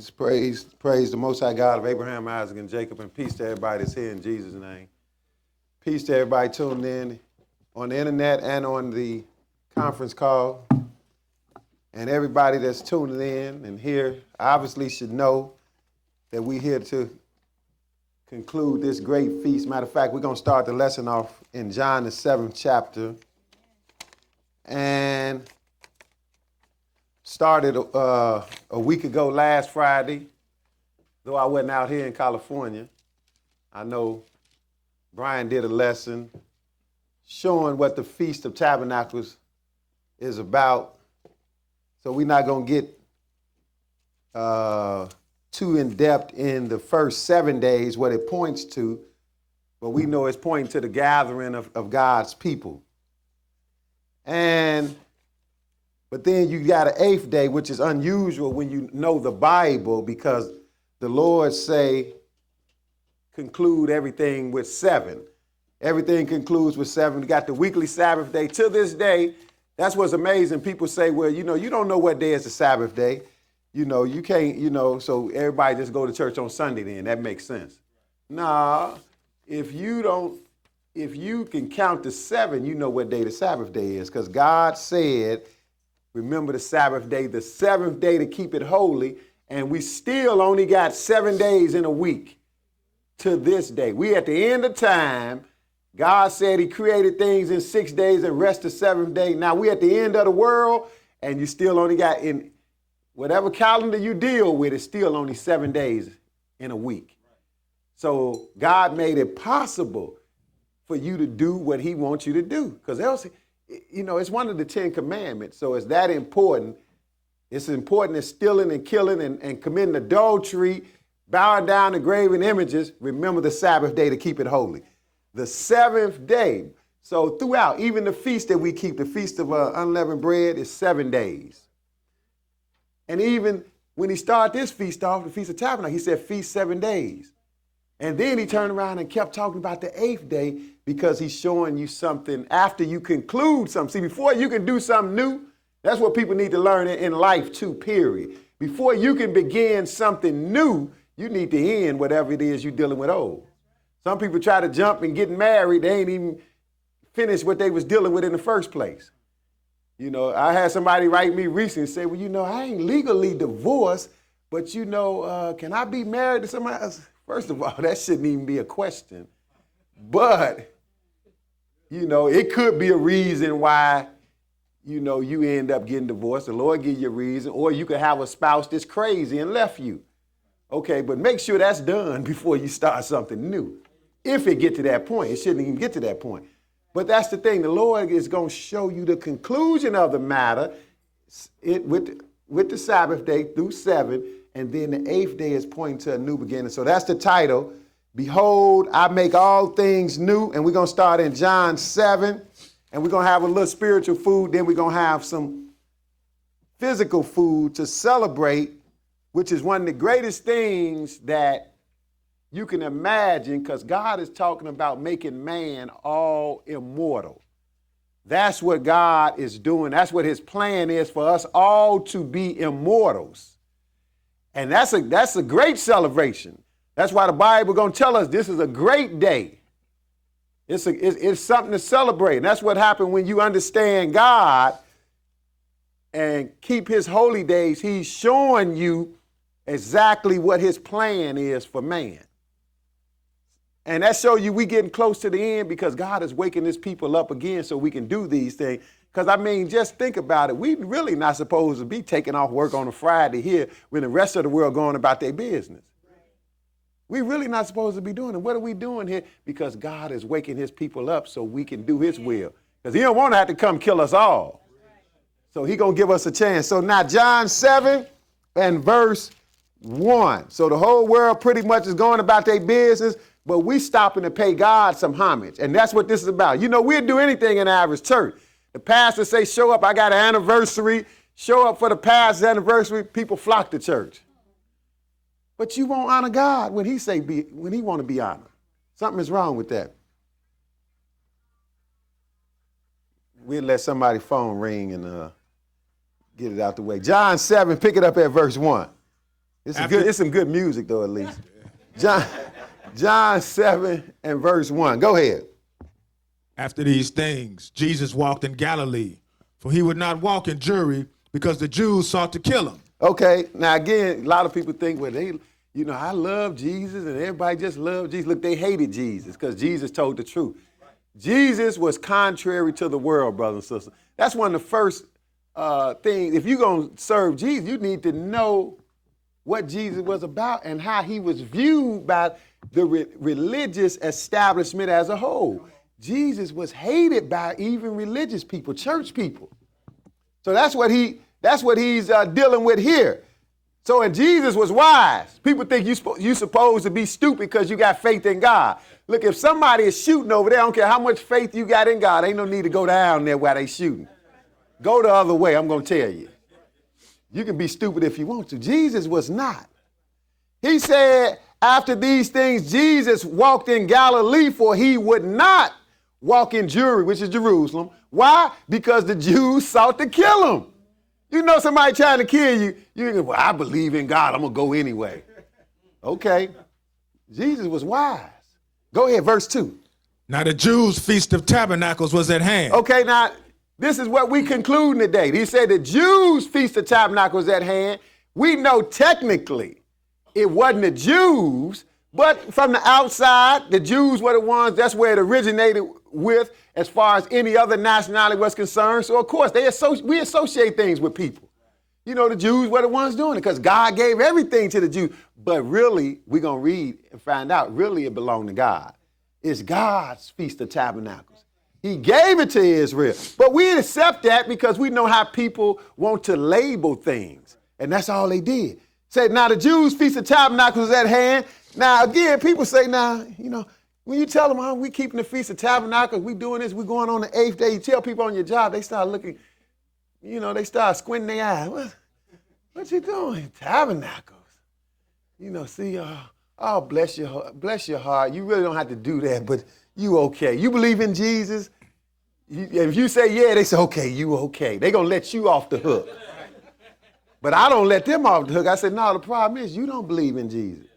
Just praise the Most High God of Abraham, Isaac, and Jacob, and peace to everybody that's here in Jesus' name. Peace to everybody tuned in on the internet and on the conference call. And everybody that's tuning in and here obviously should know that we're here to conclude this great feast. Matter of fact, we're going to start the lesson off in John, the 7th chapter. And started a week ago last Friday, though I wasn't out here in California. I know Brian did a lesson showing what the Feast of Tabernacles is about. So we're not going to get too in-depth in the first 7 days, what it points to, but we know it's pointing to the gathering of God's people. But then you got an 8th day, which is unusual when you know the Bible, because the Lord say, conclude everything with 7. Everything concludes with 7. We got the weekly Sabbath day. To this day, that's what's amazing. People say, well, you don't know what day is the Sabbath day. You can't, so everybody just go to church on Sunday then. That makes sense. Nah, if you can count to 7, you know what day the Sabbath day is, because God said, remember the Sabbath day, the 7th day to keep it holy, and we still only got 7 days in a week to this day. We at the end of time. God said he created things in 6 days and rest the 7th day. Now we at the end of the world, and you still only got, in whatever calendar you deal with, it's still only 7 days in a week. So God made it possible for you to do what he wants you to do, because else, it's one of the 10 commandments. So it's that important. It's important as stealing and killing and committing adultery, bowing down to graven images. Remember the Sabbath day to keep it holy. The 7th day. So throughout, even the feast that we keep, the Feast of Unleavened Bread, is 7 days. And even when he started this feast off, the Feast of Tabernacles, he said feast 7 days. And then he turned around and kept talking about the 8th day, because he's showing you something after you conclude something. See, before you can do something new, that's what people need to learn in life too, period. Before you can begin something new, you need to end whatever it is you're dealing with old. Some people try to jump and get married. They ain't even finished what they was dealing with in the first place. I had somebody write me recently and say, well, I ain't legally divorced, but, can I be married to somebody else? First of all, that shouldn't even be a question. But, it could be a reason why, you end up getting divorced. The Lord give you a reason. Or you could have a spouse that's crazy and left you. Okay, but make sure that's done before you start something new. If it get to that point. It shouldn't even get to that point. But that's the thing. The Lord is going to show you the conclusion of the matter with the Sabbath day through 7. And then the 8th day is pointing to a new beginning. So that's the title. Behold, I make all things new. And we're going to start in John 7. And we're going to have a little spiritual food. Then we're going to have some physical food to celebrate, which is one of the greatest things that you can imagine, because God is talking about making man all immortal. That's what God is doing. That's what his plan is, for us all to be immortals. And that's a great celebration. That's why the Bible going to tell us this is a great day. It's something to celebrate. And that's what happened when you understand God and keep his holy days. He's showing you exactly what his plan is for man. And that shows you we getting close to the end, because God is waking his people up again so we can do these things. Because, just think about it. We really not supposed to be taking off work on a Friday here when the rest of the world going about their business. We really not supposed to be doing it. What are we doing here? Because God is waking his people up so we can do his will. Because he don't want to have to come kill us all. So he going to give us a chance. So now John 7 and verse 1. So the whole world pretty much is going about their business, but we stopping to pay God some homage. And that's what this is about. We'll do anything in the average church. The pastor say, show up, I got an anniversary. Show up for the pastor's anniversary. People flock to church. But you won't honor God when when he want to be honored. Something is wrong with that. We'll let somebody's phone ring and get it out the way. John 7, pick it up at verse 1. It's some good music, though, at least. John 7 and verse 1. Go ahead. After these things, Jesus walked in Galilee, for he would not walk in Jewry because the Jews sought to kill him. Okay, now again, a lot of people think, well, I love Jesus and everybody just loved Jesus. Look, they hated Jesus because Jesus told the truth. Jesus was contrary to the world, brothers and sisters. That's one of the first things. If you're going to serve Jesus, you need to know what Jesus was about and how he was viewed by the religious establishment as a whole. Jesus was hated by even religious people, church people. So that's what he's dealing with here. So, and Jesus was wise. People think you're supposed to be stupid because you got faith in God. Look, if somebody is shooting over there, I don't care how much faith you got in God, ain't no need to go down there while they shooting. Go the other way, I'm going to tell you. You can be stupid if you want to. Jesus was not. He said, after these things, Jesus walked in Galilee, for he would not walk in Jewry, which is Jerusalem. Why? Because the Jews sought to kill him. You know somebody trying to kill you, you think, well, I believe in God, I'm going to go anyway. Okay. Jesus was wise. Go ahead, verse 2. Now the Jews' Feast of Tabernacles was at hand. Okay, now this is what we conclude today. He said the Jews' Feast of Tabernacles was at hand. We know technically it wasn't the Jews, but from the outside, the Jews were the ones, that's where it originated with as far as any other nationality was concerned. So, of course, we associate things with people. You know, the Jews were the ones doing it because God gave everything to the Jews. But really, we're going to read and find out, really it belonged to God. It's God's Feast of Tabernacles. He gave it to Israel. But we accept that because we know how people want to label things. And that's all they did. Said, now the Jews' Feast of Tabernacles is at hand. Now, again, people say, now, you know, when you tell them, oh, we keeping the Feast of Tabernacles, we doing this, we going on the 8th day, you tell people on your job, they start looking, you know, they start squinting their eyes. What you doing? Tabernacles. You know, see, oh, bless your heart. You really don't have to do that, but you okay. You believe in Jesus? If you say yeah, they say, okay, you okay. They going to let you off the hook. But I don't let them off the hook. I said, no, the problem is you don't believe in Jesus.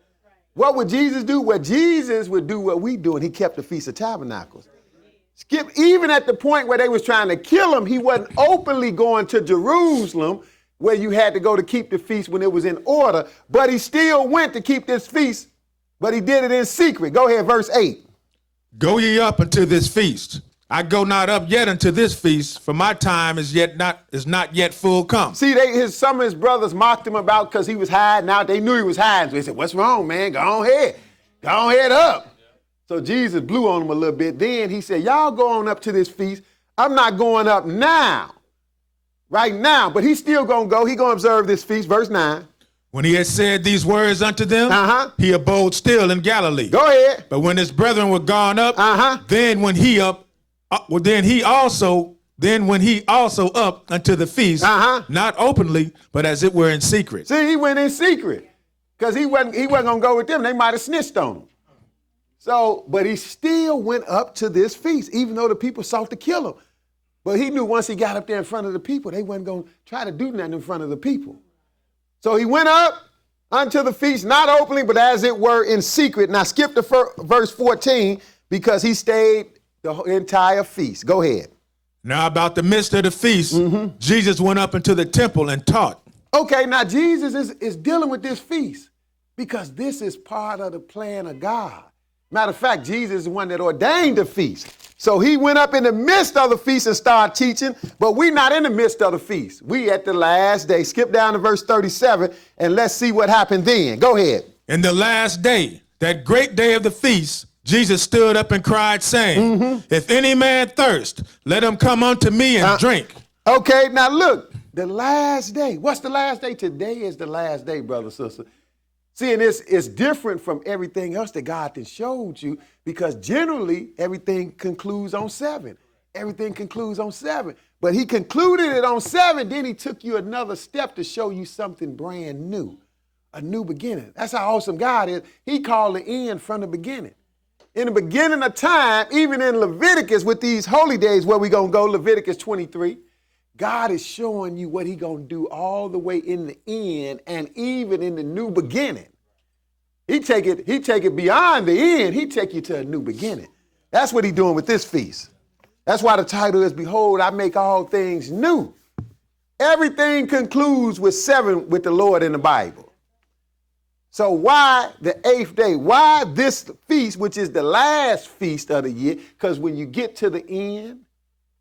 What would Jesus do? Well, Jesus would do what we do, and he kept the Feast of Tabernacles. Even at the point where they was trying to kill him, he wasn't openly going to Jerusalem where you had to go to keep the feast when it was in order, but he still went to keep this feast, but he did it in secret. Go ahead, verse 8. Go ye up unto this feast. I go not up yet unto this feast, for my time is not yet full come. See, some of his brothers mocked him about because he was hiding out. They knew he was hiding. So they said, what's wrong, man? Go ahead up. So Jesus blew on him a little bit. Then he said, y'all go on up to this feast. I'm not going up now, right now, but he's still going to go. He's going to observe this feast. Verse 9. When he had said these words unto them, he abode still in Galilee. Go ahead. But when his brethren were gone up, then when he also up unto the feast, not openly, but as it were in secret. See, he went in secret because he wasn't going to go with them. They might have snitched on him. So, but he still went up to this feast, even though the people sought to kill him. But he knew once he got up there in front of the people, they wasn't going to try to do nothing in front of the people. So he went up unto the feast, not openly, but as it were in secret. Now skip to verse 14 because he stayed the entire feast. Go ahead. Now about the midst of the feast, Jesus went up into the temple and taught. Okay, now Jesus is dealing with this feast because this is part of the plan of God. Matter of fact, Jesus is the one that ordained the feast. So he went up in the midst of the feast and started teaching, but we're not in the midst of the feast. We at the last day. Skip down to verse 37 and let's see what happened then. Go ahead. In the last day, that great day of the feast, Jesus stood up and cried, saying, if any man thirst, let him come unto me and drink. Okay, now look, the last day. What's the last day? Today is the last day, brother, sister. See, and it's different from everything else that God has showed you because generally everything concludes on 7. Everything concludes on 7. But he concluded it on 7, then he took you another step to show you something brand new, a new beginning. That's how awesome God is. He called the end from the beginning. In the beginning of time, even in Leviticus with these holy days, where we going to go, Leviticus 23, God is showing you what he going to do all the way in the end and even in the new beginning. He take it beyond the end. He take you to a new beginning. That's what he's doing with this feast. That's why the title is, Behold, I make all things new. Everything concludes with 7 with the Lord in the Bible. So why the 8th day? Why this feast, which is the last feast of the year? Because when you get to the end,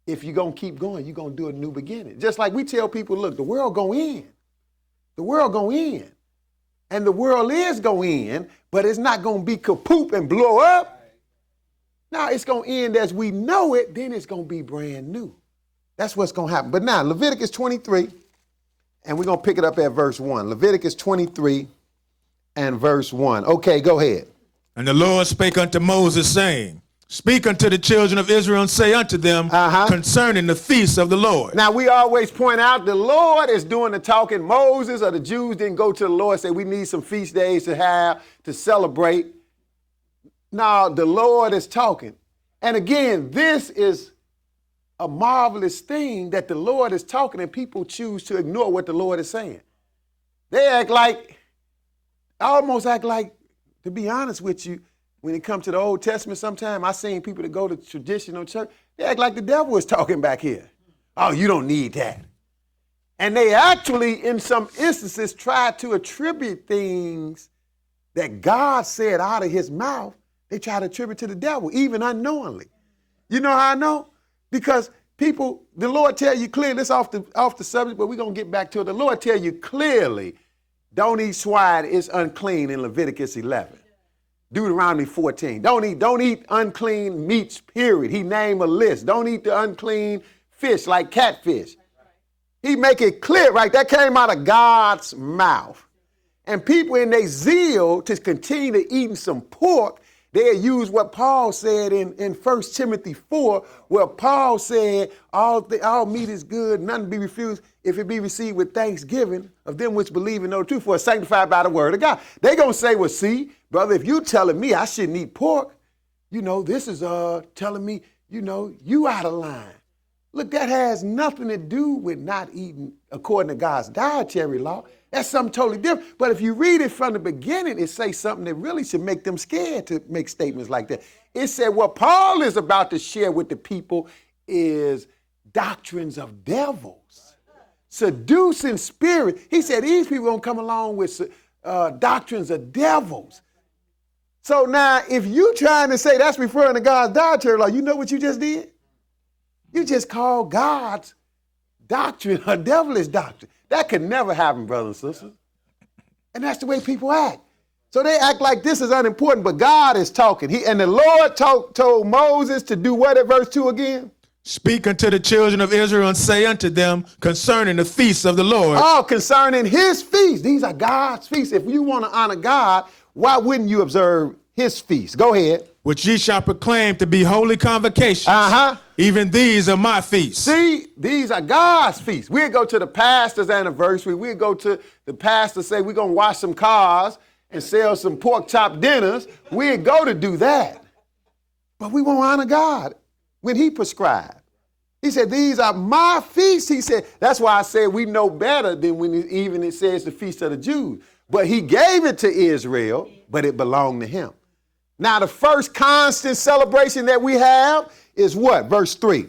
if you're going to keep going, you're going to do a new beginning. Just like we tell people, look, the world going to end. The world going to end. And the world is going to end, but it's not going to be kapoop and blow up. Now it's going to end as we know it, then it's going to be brand new. That's what's going to happen. But now, Leviticus 23, and we're going to pick it up at verse 1. Leviticus 23 and verse 1. Okay, go ahead. And the Lord spake unto Moses, saying, Speak unto the children of Israel and say unto them concerning the feast of the Lord. Now, we always point out the Lord is doing the talking. Moses or the Jews didn't go to the Lord and say, we need some feast days to have to celebrate. Now, the Lord is talking. And again, this is a marvelous thing that the Lord is talking and people choose to ignore what the Lord is saying. They almost act like, to be honest with you, when it comes to the Old Testament, sometimes I seen people that go to traditional church, they act like the devil is talking back here. Oh, you don't need that. And they actually, in some instances, try to attribute things that God said out of his mouth, they try to attribute to the devil, even unknowingly. You know how I know? Because people, the Lord tell you clearly, it's off the subject, but we're going to get back to it. The Lord tell you clearly, don't eat swine, it's unclean in Leviticus 11. Deuteronomy 14. Don't eat unclean meats, period. He named a list. Don't eat the unclean fish like catfish. He make it clear, right? That came out of God's mouth. And people in their zeal to continue to eating some pork, they use what Paul said in 1 Timothy 4, where Paul said, all meat is good, none to be refused, if it be received with thanksgiving of them which believe and know the truth, for it's sanctified by the word of God. They going to say, well, see, brother, if you telling me I shouldn't eat pork, this is telling me, you out of line. Look, that has nothing to do with not eating according to God's dietary law. That's something totally different. But if you read it from the beginning, it says something that really should make them scared to make statements like that. It said what Paul is about to share with the people is doctrines of devils, seducing spirit. He said these people don't come along with doctrines of devils. So now, if you trying to say that's referring to God's dietary law, you know what you just did? You just called God's doctrine a devilish doctrine. That could never happen, brothers and sisters. And that's the way people act. So they act like this is unimportant, but God is talking. And the Lord told Moses to do what at verse 2 again? Speak unto the children of Israel and say unto them concerning the feasts of the Lord. Oh, concerning his feasts. These are God's feasts. If you want to honor God, why wouldn't you observe his feasts? Go ahead. Which ye shall proclaim to be holy convocations. Even these are my feasts. See, these are God's feasts. We'll go to the pastor's anniversary. We'll go to the pastor, say we're going to wash some cars and sell some pork chop dinners. We'll go to do that. But we won't honor God when he prescribed. He said, these are my feasts. He said, that's why I said we know better than when it says the feast of the Jews. But he gave it to Israel, but it belonged to him. Now, the first constant celebration that we have is what? Verse 3.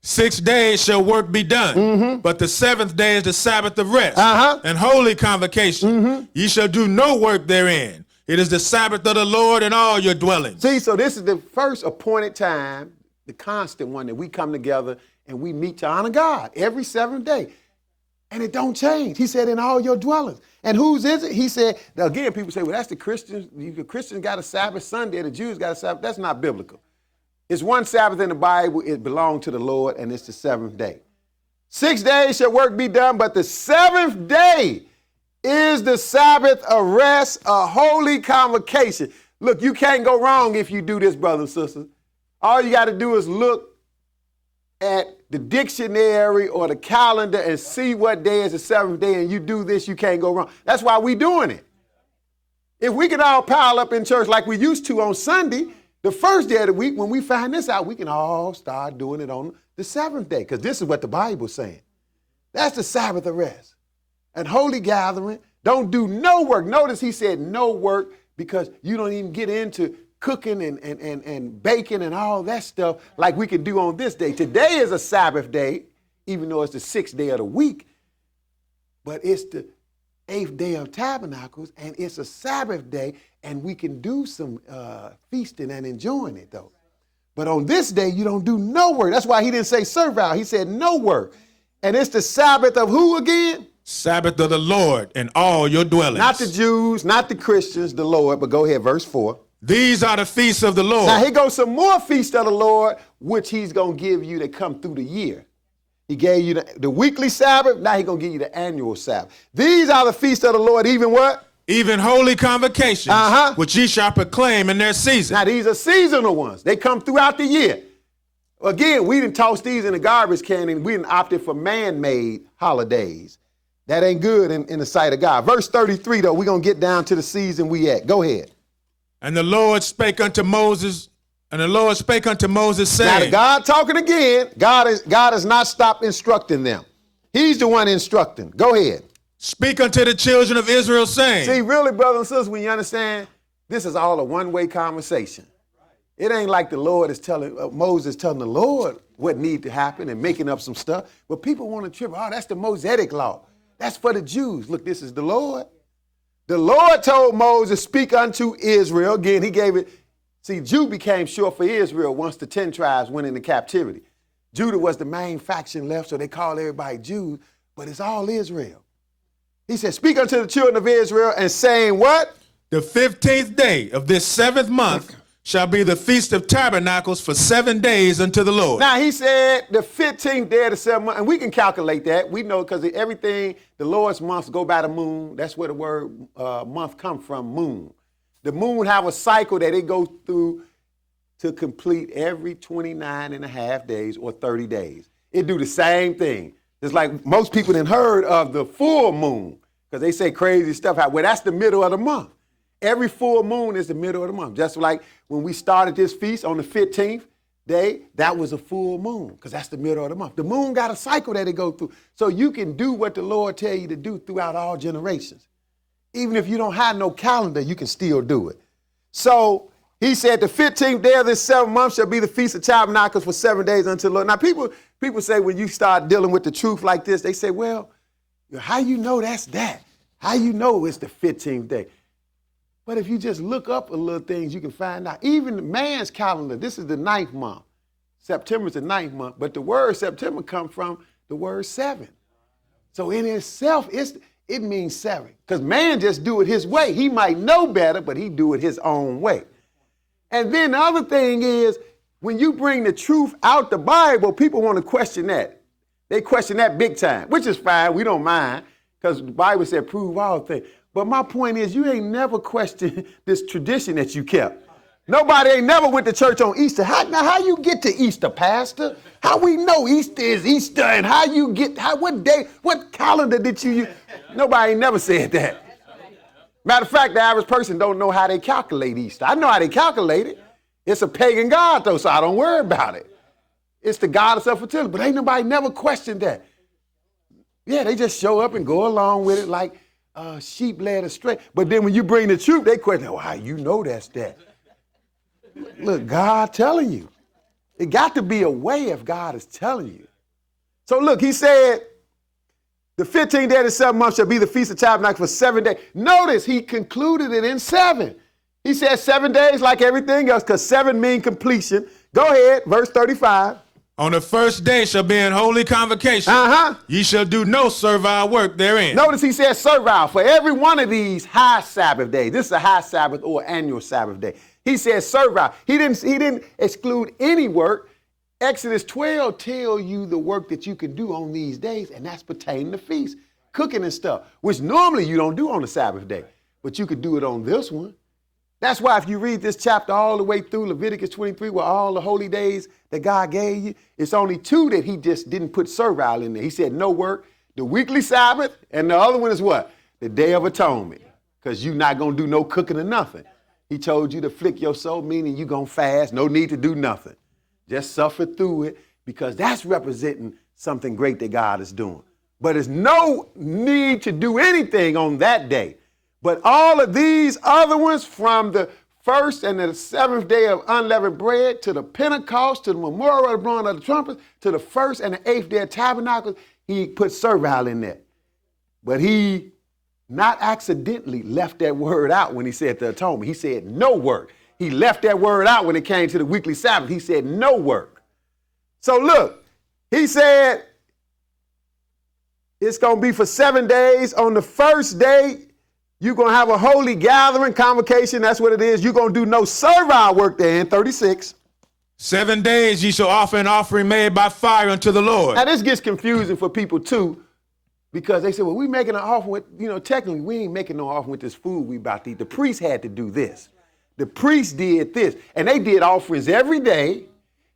6 days shall work be done, but the 7th day is the Sabbath of rest and holy convocation. Ye shall do no work therein. It is the Sabbath of the Lord in all your dwellings. See, so this is the first appointed time, the constant one that we come together and we meet to honor God every 7th day. And it don't change. He said, in all your dwellings. And whose is it? He said, now again, people say, well, that's the Christians. The Christians got a Sabbath Sunday, the Jews got a Sabbath. That's not biblical. It's one Sabbath in the Bible. It belonged to the Lord, and it's the 7th day. 6 days shall work be done, but the 7th day is the Sabbath of rest, a holy convocation. Look, you can't go wrong if you do this, brothers and sisters. All you got to do is look at the dictionary or the calendar and see what day is the 7th day, and you do this, you can't go wrong. That's why we doing it. If we can all pile up in church like we used to on Sunday, the first day of the week, when we find this out, we can all start doing it on the 7th day, because this is what the Bible's saying. That's the Sabbath of rest. And holy gathering, don't do no work. Notice he said no work because you don't even get into cooking and baking and all that stuff like we can do on this day. Today is a Sabbath day, even though it's the 6th day of the week, but it's the 8th day of Tabernacles, and it's a Sabbath day, and we can do some feasting and enjoying it, though. But on this day, you don't do no work. That's why he didn't say servile. He said no work. And it's the Sabbath of who again? Sabbath of the Lord in all your dwellings. Not the Jews, not the Christians, the Lord. But go ahead, verse 4. These are the feasts of the Lord. Now, here goes some more feasts of the Lord, which he's going to give you that come through the year. He gave you the weekly Sabbath. Now he's going to give you the annual Sabbath. These are the feasts of the Lord, even what? Even holy convocations, which ye shall proclaim in their season. Now, these are seasonal ones. They come throughout the year. Again, we didn't toss these in the garbage can, and we didn't opted for man-made holidays. That ain't good in the sight of God. Verse 33, though, we're going to get down to the season we at. Go ahead. And the Lord spake unto Moses, saying. Now, God talking again. God has not stopped instructing them. He's the one instructing. Go ahead. Speak unto the children of Israel, saying. See, really, brothers and sisters, when you understand, this is all a one-way conversation. It ain't like the Lord is telling, Moses telling the Lord what need to happen and making up some stuff. But people want to trip. Oh, that's the Mosaic law. That's for the Jews. Look, this is the Lord. The Lord told Moses, speak unto Israel. Again, he gave it. See, Judah became short for Israel once the 10 tribes went into captivity. Judah was the main faction left, so they call everybody Jews, but it's all Israel. He said, speak unto the children of Israel and saying what? The 15th day of this 7th month shall be the Feast of Tabernacles for 7 days unto the Lord. Now, he said the 15th day of the 7th month, and we can calculate that. We know because everything, the Lord's months go by the moon. That's where the word month come from, moon. The moon have a cycle that it goes through to complete every 29 and a half days or 30 days. It do the same thing. It's like most people done heard of the full moon because they say crazy stuff. Well, that's the middle of the month. Every full moon is the middle of the month. Just like when we started this feast on the 15th day, that was a full moon because that's the middle of the month. The moon got a cycle that it goes through. So you can do what the Lord tell you to do throughout all generations. Even if you don't have no calendar, you can still do it. So he said the 15th day of this 7th month shall be the Feast of Tabernacles for 7 days unto the Lord. Now, people say when you start dealing with the truth like this, they say, well, how you know that's that? How you know it's the 15th day? But if you just look up a little things, you can find out. Even man's calendar, this is the 9th month. September is the 9th month, but the word September comes from the word 7. So in itself, it means 7. Because man just do it his way. He might know better, but he do it his own way. And then the other thing is, when you bring the truth out the Bible, people want to question that. They question that big time, which is fine. We don't mind, because the Bible said prove all things. But my point is, you ain't never questioned this tradition that you kept. Nobody ain't never went to church on Easter. How you get to Easter, Pastor? How we know Easter is Easter, and what day, what calendar did you use? Nobody ain't never said that. Matter of fact, the average person don't know how they calculate Easter. I know how they calculate it. It's a pagan god, though, so I don't worry about it. It's the goddess of fertility, but ain't nobody never questioned that. Yeah, they just show up and go along with it like sheep led astray. But then when you bring the truth, they question, how you know that's that? Look, God telling you. It got to be a way if God is telling you. So look, he said, the 15th day of the 7th month shall be the Feast of Tabernacles for 7 days. Notice he concluded it in 7. He said 7 days like everything else because 7 mean completion. Go ahead, verse 35. On the first day shall be an holy convocation. Ye shall do no servile work therein. Notice he said servile for every one of these high Sabbath days. This is a high Sabbath or annual Sabbath day. He said servile. He didn't exclude any work. Exodus 12 tell you the work that you can do on these days, and that's pertaining to feast, cooking and stuff, which normally you don't do on the Sabbath day, but you could do it on this one. That's why if you read this chapter all the way through Leviticus 23, where all the holy days that God gave you, it's only 2 that he just didn't put servile in there. He said no work, the weekly Sabbath, and the other one is what? The Day of Atonement, because you're not going to do no cooking or nothing. He told you to afflict your soul, meaning you're going to fast, no need to do nothing. Just suffer through it, because that's representing something great that God is doing. But there's no need to do anything on that day. But all of these other ones, from the first and the seventh day of unleavened bread, to the Pentecost, to the memorial of the blowing of the trumpets, to the first and the eighth day of tabernacles, he put servile in there. But he not accidentally left that word out when he said the atonement. He said no work. He left that word out when it came to the weekly Sabbath. He said no work. So look, he said it's going to be for 7 days. On the first day, you're going to have a holy gathering, convocation. That's what it is. You're going to do no servile work there in 36. 7 days ye shall offer an offering made by fire unto the Lord. Now this gets confusing for people too, because they say, well, we making an offering with, technically we ain't making no offering with this food we about to eat. The priest had to do this. The priest did this. And they did offerings every day.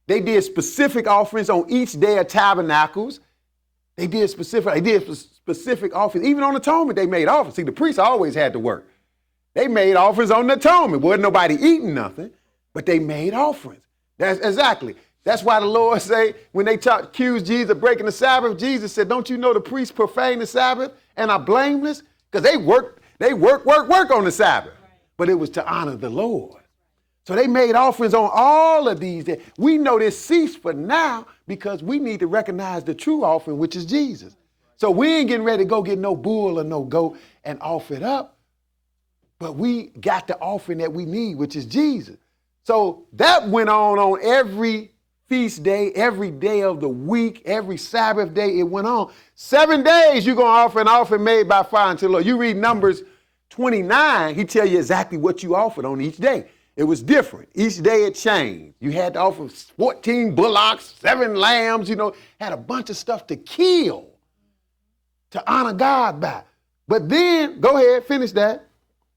They did specific offerings on each day of tabernacles. They did specific offerings. Even on atonement, they made offerings. See, the priests always had to work. They made offerings on the atonement. Wasn't nobody eating nothing, but they made offerings. That's why the Lord say, when they accused Jesus of breaking the Sabbath, Jesus said, don't you know the priests profane the Sabbath and are blameless? Because they work on the Sabbath. But it was to honor the Lord. So they made offerings on all of these days. We know this ceased for now because we need to recognize the true offering, which is Jesus. So we ain't getting ready to go get no bull or no goat and offer it up. But we got the offering that we need, which is Jesus. So that went on every feast day, every day of the week, every Sabbath day, it went on. 7 days you're going to offer an offering made by fire unto the Lord. You read Numbers 29, he tell you exactly what you offered on each day. It was different. Each day it changed. You had to offer 14 bullocks, 7 lambs, had a bunch of stuff to kill, to honor God by. But then, go ahead, finish that.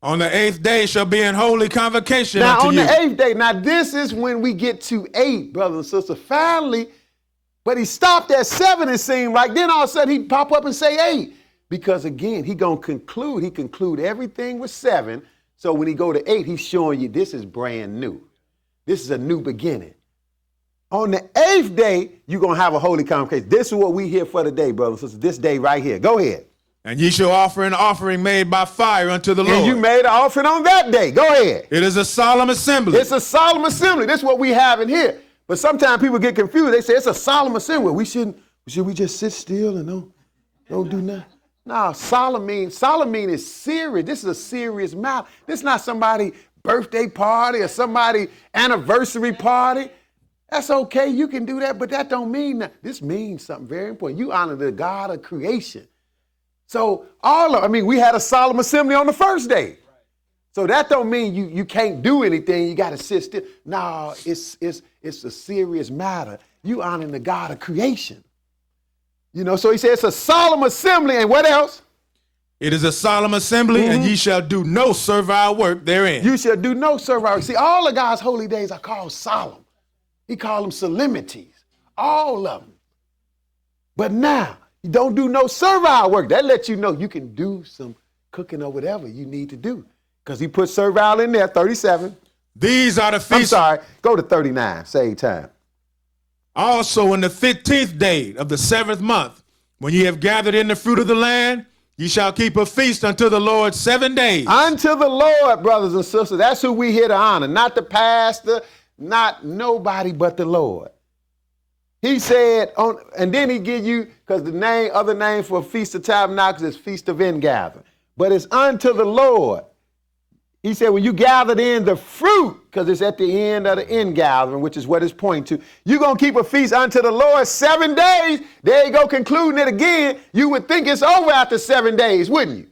On the 8th day shall be an holy convocation now, unto you. Now, on the 8th day, now this is when we get to 8, brothers and sisters. Finally, but he stopped at 7, it seemed like. Then all of a sudden he'd pop up and say 8. Because again, he conclude everything with 7. So when he go to 8, he's showing you this is brand new. This is a new beginning. On the 8th day, you're going to have a holy convocation. This is what we here for today, brothers and sisters. This day right here. Go ahead. And ye shall offer an offering made by fire unto the Lord. And you made an offering on that day. Go ahead. It is a solemn assembly. It's a solemn assembly. This is what we have in here. But sometimes people get confused. They say it's a solemn assembly. Should we just sit still and don't do nothing? No, solemn means is serious. This is a serious matter. This is not somebody's birthday party or somebody's anniversary party. That's okay. You can do that, but that don't mean that. This means something very important. You honor the God of creation. So we had a solemn assembly on the first day. So that don't mean you can't do anything. You got to sit still. No, it's a serious matter. You honoring the God of creation. So he says it's a solemn assembly, and what else? It is a solemn assembly, and ye shall do no servile work therein. You shall do no servile work. See, all of God's holy days are called solemn. He called them solemnities, all of them. But now, you don't do no servile work. That lets you know you can do some cooking or whatever you need to do. Because he put servile in there, 37. These are the feasts. I'm sorry, go to 39, save time. Also in the 15th day of the 7th month, when ye have gathered in the fruit of the land, ye shall keep a feast unto the Lord 7 days. Unto the Lord, brothers and sisters. That's who we here to honor. Not the pastor, not nobody but the Lord. He said, and then he give you, because the other name for a Feast of Tabernacles is Feast of Ingathering. But it's unto the Lord. He said, when you gathered in the fruit, because it's at the end of the ingathering, which is what it's pointing to, you're going to keep a feast unto the Lord 7 days. There you go, concluding it again. You would think it's over after 7 days, wouldn't you?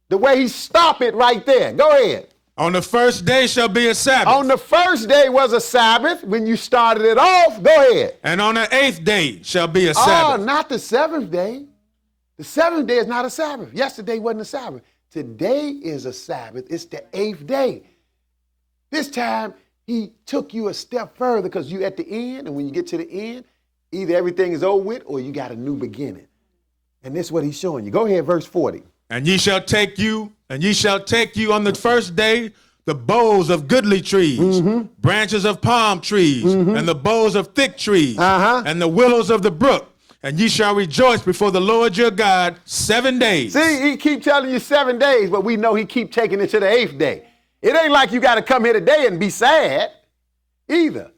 The way he stopped it right there. Go ahead. On the first day shall be a Sabbath. On the first day was a Sabbath when you started it off. Go ahead. And on the 8th day shall be a Sabbath. Oh, not the 7th day. The 7th day is not a Sabbath. Yesterday wasn't a Sabbath. Today is a Sabbath. It's the 8th day. This time, he took you a step further because you at the end, and when you get to the end, either everything is over with or you got a new beginning. And this is what he's showing you. Go ahead, verse 40. And ye shall take you on the first day the boughs of goodly trees, branches of palm trees, and the boughs of thick trees, and the willows of the brook, and ye shall rejoice before the Lord your God 7 days. See, he keep telling you 7 days, but we know he keep taking it to the 8th day. It ain't like you got to come here today and be sad either.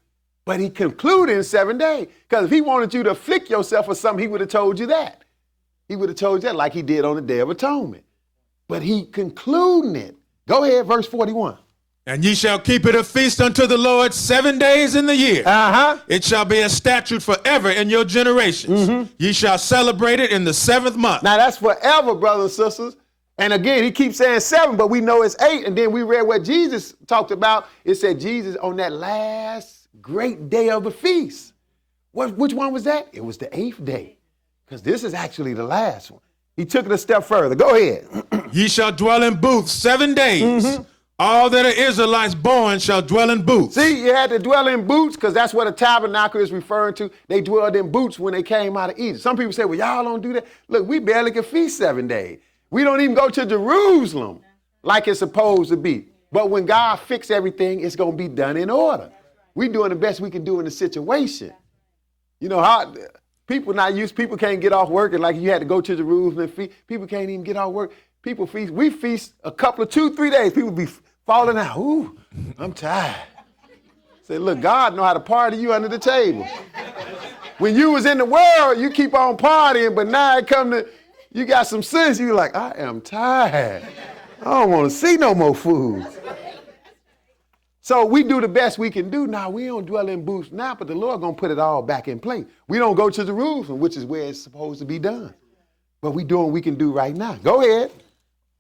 But he concluded in 7 days. Because if he wanted you to afflict yourself or something, he would have told you that. He would have told you that like he did on the Day of Atonement. But he concluding it. Go ahead, verse 41. And ye shall keep it a feast unto the Lord 7 days in the year. It shall be a statute forever in your generations. Ye shall celebrate it in the 7th month. Now that's forever, brothers and sisters. And again, he keeps saying 7, but we know it's 8. And then we read what Jesus talked about. It said Jesus on that last great day of the feast. Which one was that? It was the 8th day. Because this is actually the last one. He took it a step further. Go ahead. Ye shall dwell in booths 7 days. All that are Israelites born shall dwell in booths. See, you had to dwell in booths because that's what a tabernacle is referring to. They dwelled in booths when they came out of Egypt. Some people say, well, y'all don't do that. Look, we barely can feast 7 days. We don't even go to Jerusalem like it's supposed to be. But when God fixes everything, it's going to be done in order. We're doing the best we can do in the situation. You know, how people can't get off work, and like you had to go to Jerusalem and feast. People can't even get off work. People feast. We feast a couple of 2-3 days. People be falling out. Ooh, I'm tired. Say, look, God know how to party you under the table. When you was in the world, you keep on partying, but now it come to, you got some sense. You like, I am tired. I don't want to see no more food. So we do the best we can do. Now, we don't dwell in booths now, but the Lord going to put it all back in place. We don't go to Jerusalem, which is where it's supposed to be done. But we doing what we can do right now. Go ahead.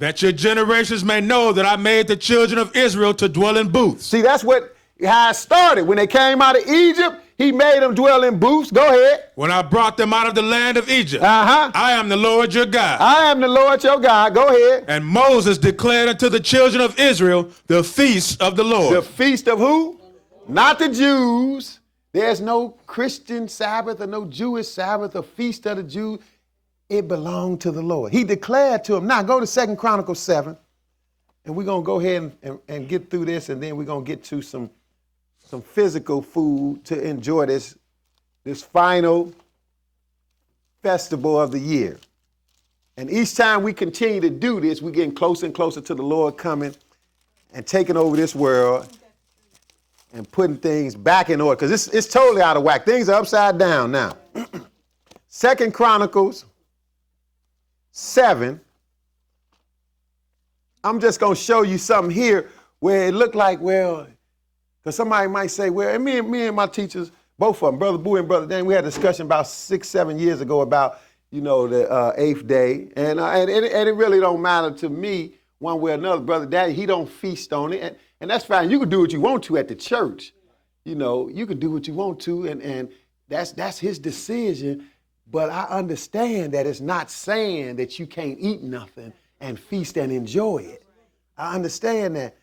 That your generations may know that I made the children of Israel to dwell in booths. See, that's how it started. When they came out of Egypt, he made them dwell in booths. Go ahead. When I brought them out of the land of Egypt, I am the Lord your God. I am the Lord your God. Go ahead. And Moses declared unto the children of Israel the feast of the Lord. The feast of who? Not the Jews. There's no Christian Sabbath or no Jewish Sabbath or feast of the Jews. It belonged to the Lord. He declared to them. Now go to 2 Chronicles 7, and we're going to go ahead and get through this, and then we're going to get to some physical food to enjoy this final festival of the year. And each time we continue to do this, we're getting closer and closer to the Lord coming and taking over this world and putting things back in order, because it's totally out of whack. Things are upside down now. 2 Chronicles 7. I'm just going to show you something here where it looked like, well, because somebody might say, well, and me and my teachers, both of them, Brother Bowie and Brother Dan, we had a discussion about 6-7 years ago about, the 8th day. And it really don't matter to me one way or another. Brother Daddy, he don't feast on it. And that's fine. You can do what you want to at the church. You can do what you want to, and that's his decision. But I understand that it's not saying that you can't eat nothing and feast and enjoy it. I understand that.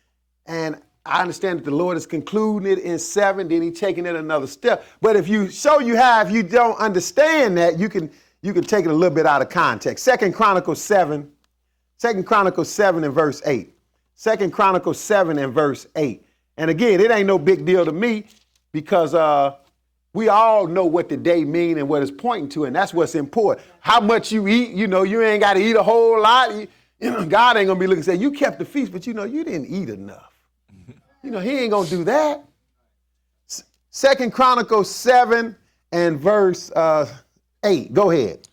And I understand that the Lord is concluding it in 7, then he's taking it another step. But if you don't understand that, you can take it a little bit out of context. 2 Chronicles 7 and verse 8. 2 Chronicles 7 and verse 8. And again, it ain't no big deal to me because we all know what the day mean and what it's pointing to, and that's what's important. How much you eat, you ain't got to eat a whole lot. God ain't going to be looking and say, you kept the feast, but you didn't eat enough. He ain't going to do that. 2 Chronicles 7 and verse 8. Go ahead.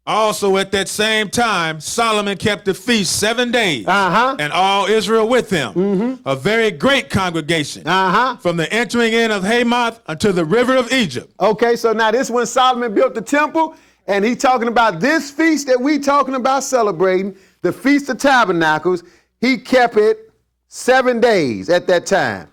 Also at that same time, Solomon kept the feast 7 days, and all Israel with him, a very great congregation, from the entering in of Hamath unto the river of Egypt. Okay, so now this when Solomon built the temple, and he's talking about this feast that we talking about celebrating, the Feast of Tabernacles. He kept it 7 days at that time.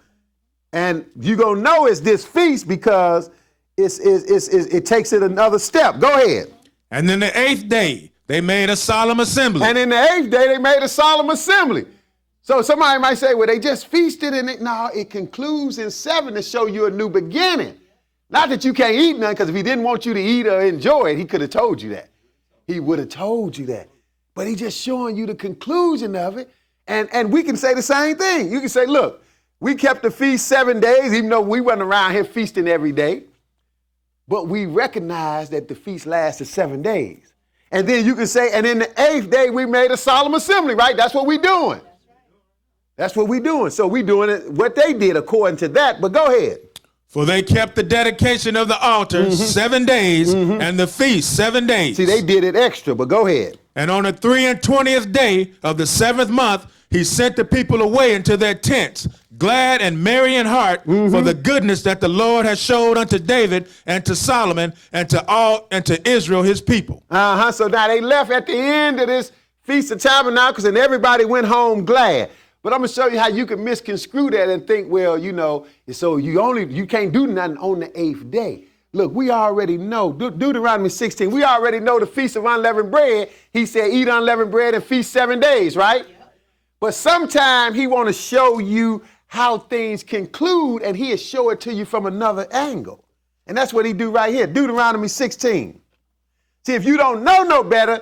And you're going to know it's this feast because it takes it another step. Go ahead. And then the 8th day, they made a solemn assembly. And in the 8th day, they made a solemn assembly. So somebody might say, well, they just feasted in it. No, it concludes in 7 to show you a new beginning. Not that you can't eat none, because if he didn't want you to eat or enjoy it, he could have told you that. He would have told you that. But he's just showing you the conclusion of it. And we can say the same thing. You can say, look, we kept the feast 7 days, even though we wasn't around here feasting every day. but we recognize that the feast lasted 7 days. And then you can say, and in the 8th day, we made a solemn assembly, right? That's what we're doing. That's what we're doing. So we're doing it, what they did according to that. But go ahead. For they kept the dedication of the altar 7 days and the feast 7 days. See, they did it extra, but go ahead. And on the 23rd day of the 7th month, he sent the people away into their tents, glad and merry in heart for the goodness that the Lord has showed unto David and to Solomon and to Israel his people. So now they left at the end of this Feast of Tabernacles and everybody went home glad. But I'm going to show you how you can misconstrue that and think, well, you know, so you can't do nothing on the 8th day. Look, we already know, Deuteronomy 16, we already know the Feast of Unleavened Bread. He said, eat unleavened bread and feast 7 days, right? Yep. But sometimes he want to show you how things conclude, and he'll show it to you from another angle. And that's what he do right here, Deuteronomy 16. See, if you don't know no better,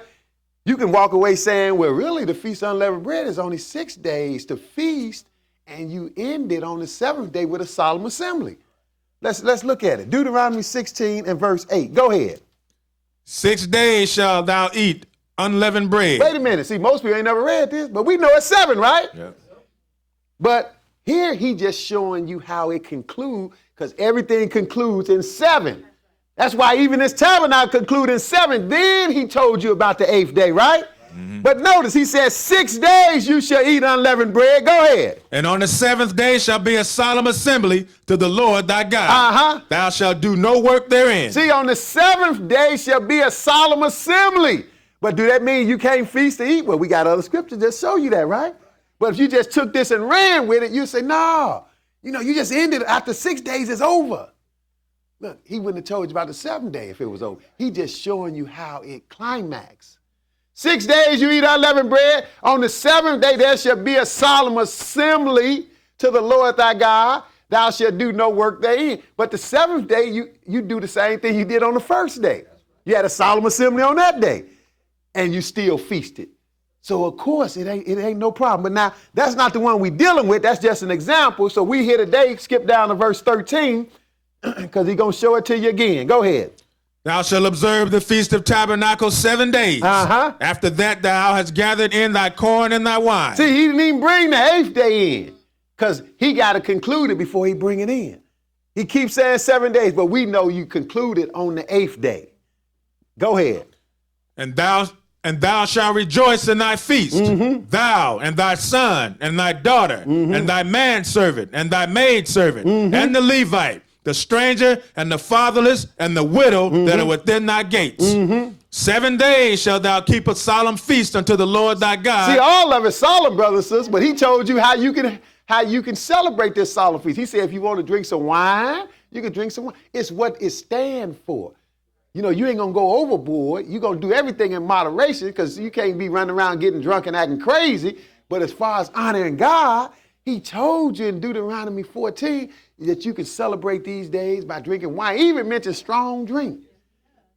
you can walk away saying, well, really, the Feast of Unleavened Bread is only 6 days to feast, and you end it on the 7th day with a solemn assembly. Let's look at it. Deuteronomy 16 and verse 8. Go ahead. 6 days shalt thou eat unleavened bread. Wait a minute. See, most people ain't never read this, but we know it's 7, right? Yeah. But here he just showing you how it concludes, because everything concludes in 7. That's why even this tabernacle concluded in 7. Then he told you about the 8th day, right? But notice he says 6 days you shall eat unleavened bread. Go ahead. And on the 7th day shall be a solemn assembly to the Lord thy God. Thou shalt do no work therein. See, on the 7th day shall be a solemn assembly. But do that mean you can't feast or eat? Well, we got other scriptures that show you that, right? But if you just took this and ran with it, you say, no, you know, you just ended it after 6 days, it's over. Look, he wouldn't have told you about the 7th day if it was over. He just showing you how it climaxed. 6 days you eat unleavened bread. On the 7th day there shall be a solemn assembly to the Lord thy God. Thou shalt do no work therein. But the 7th day you do the same thing you did on the 1st day. You had a solemn assembly on that day, and you still feasted. So of course it ain't no problem. But now that's not the one we're dealing with. That's just an example. So we here today, skip down to verse 13, because he's gonna show it to you again. Go ahead. Thou shalt observe the Feast of Tabernacles 7 days. After that thou hast gathered in thy corn and thy wine. See, he didn't even bring the 8th day in, because he got to conclude it before he bring it in. He keeps saying 7 days, but we know you concluded on the 8th day. Go ahead. And thou shalt rejoice in thy feast, thou and thy son and thy daughter and thy manservant and thy maidservant and the Levite, the stranger and the fatherless and the widow that are within thy gates. 7 days shalt thou keep a solemn feast unto the Lord thy God. See, all of it's solemn, brothers and sisters, but he told you how you can celebrate this solemn feast. He said if you want to drink some wine, you can drink some wine. It's what it stands for. You know, you ain't going to go overboard. You're going to do everything in moderation, because you can't be running around getting drunk and acting crazy. But as far as honoring God, he told you in Deuteronomy 14 that you can celebrate these days by drinking wine. He even mentioned strong drink.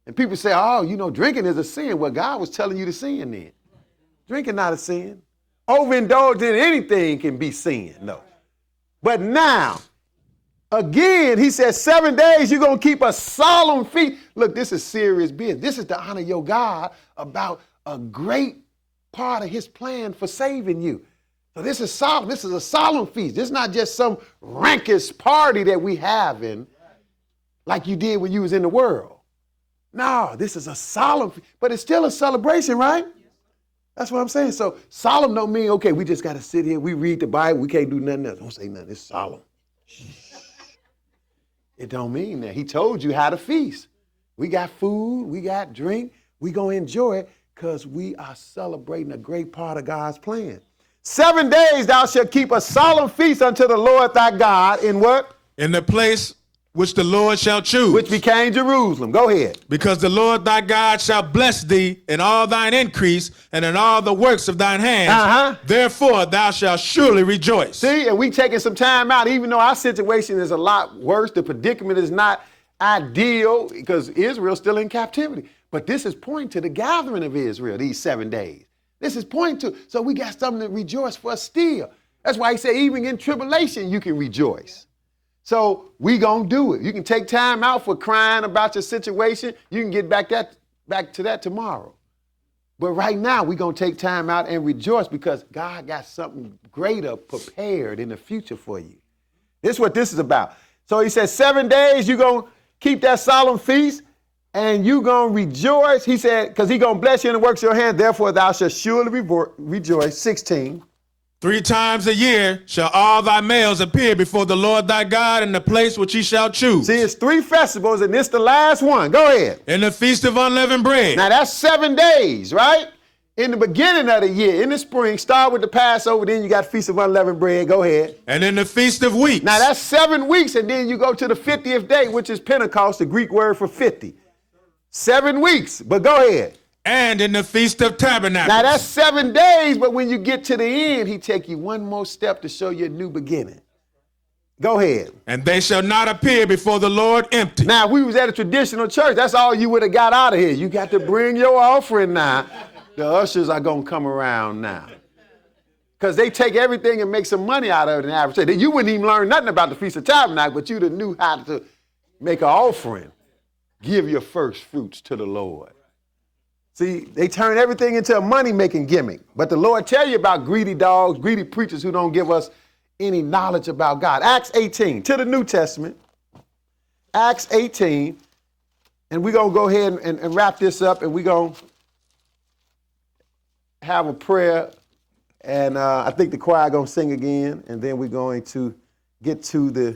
And people say, oh, you know, drinking is a sin. Well, God was telling you to sin then. Drinking not a sin. Overindulging in anything can be sin, no. But now, again, he says 7 days you're going to keep a solemn feast. Look, this is serious business. This is to honor your God about a great part of his plan for saving you. So this is solemn. This is a solemn feast. This is not just some rankish party that we having like you did when you was in the world. No, this is a solemn feast, but it's still a celebration, right? That's what I'm saying. So solemn don't mean, okay, we just got to sit here, we read the Bible, we can't do nothing else. Don't say nothing. It's solemn. It don't mean that. He told you how to feast. We got food, we got drink, we going to enjoy it because we are celebrating a great part of God's plan. 7 days thou shalt keep a solemn feast unto the Lord thy God in what? In the place which the Lord shall choose. Which became Jerusalem. Go ahead. Because the Lord thy God shall bless thee in all thine increase and in all the works of thine hands. Therefore thou shalt surely rejoice. See, and we taking some time out, even though our situation is a lot worse. The predicament is not ideal because Israel's still in captivity. But this is pointing to the gathering of Israel, these 7 days. This is pointing to, so we got something to rejoice for still. That's why he said even in tribulation you can rejoice. So we gonna do it. You can take time out for crying about your situation. You can get back to that tomorrow. But right now, we're gonna take time out and rejoice because God got something greater prepared in the future for you. This is what this is about. So he said, 7 days you're gonna keep that solemn feast and you gonna rejoice. He said, because he gonna bless you in the works of your hand, therefore thou shalt surely rejoice. 16. 3 times a year shall all thy males appear before the Lord thy God in the place which he shall choose. See, it's 3 festivals, and this the last one. Go ahead. In the feast of unleavened bread. Now, that's 7 days, right? In the beginning of the year, in the spring, start with the Passover, then you got Feast of Unleavened Bread. Go ahead. And in the feast of weeks. Now, that's 7 weeks, and then you go to the 50th day, which is Pentecost, the Greek word for 50. 7 weeks, but go ahead. And in the Feast of Tabernacles. Now, that's 7 days, but when you get to the end, he take you one more step to show you a new beginning. Go ahead. And they shall not appear before the Lord empty. Now, if we was at a traditional church, that's all you would have got out of here. You got to bring your offering now. The ushers are going to come around now. Because they take everything and make some money out of it in the average church. You wouldn't even learn nothing about the Feast of Tabernacles, but you'd have knew how to make an offering. Give your first fruits to the Lord. See, they turn everything into a money-making gimmick. But the Lord tell you about greedy dogs, greedy preachers who don't give us any knowledge about God. Acts 18, to the New Testament. Acts 18. And we're going to go ahead and wrap this up, and we're going to have a prayer. And I think the choir going to sing again, and then we're going to get to the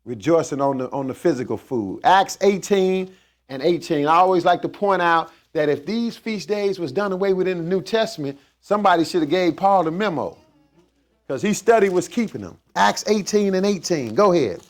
rejoicing on the physical food. Acts 18 and 18. I always like to point out that if these feast days was done away with in the New Testament, somebody should have gave Paul the memo because he studied was keeping them. Acts 18 and 18. Go ahead.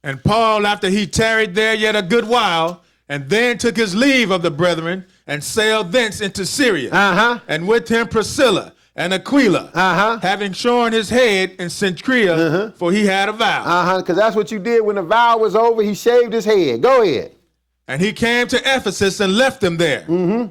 And Paul, after he tarried there yet a good while, and then took his leave of the brethren and sailed thence into Syria. And with him Priscilla and Aquila, having shorn his head in Cenchrea, for he had a vow. Because that's what you did when the vow was over. He shaved his head. Go ahead. And he came to Ephesus and left them there.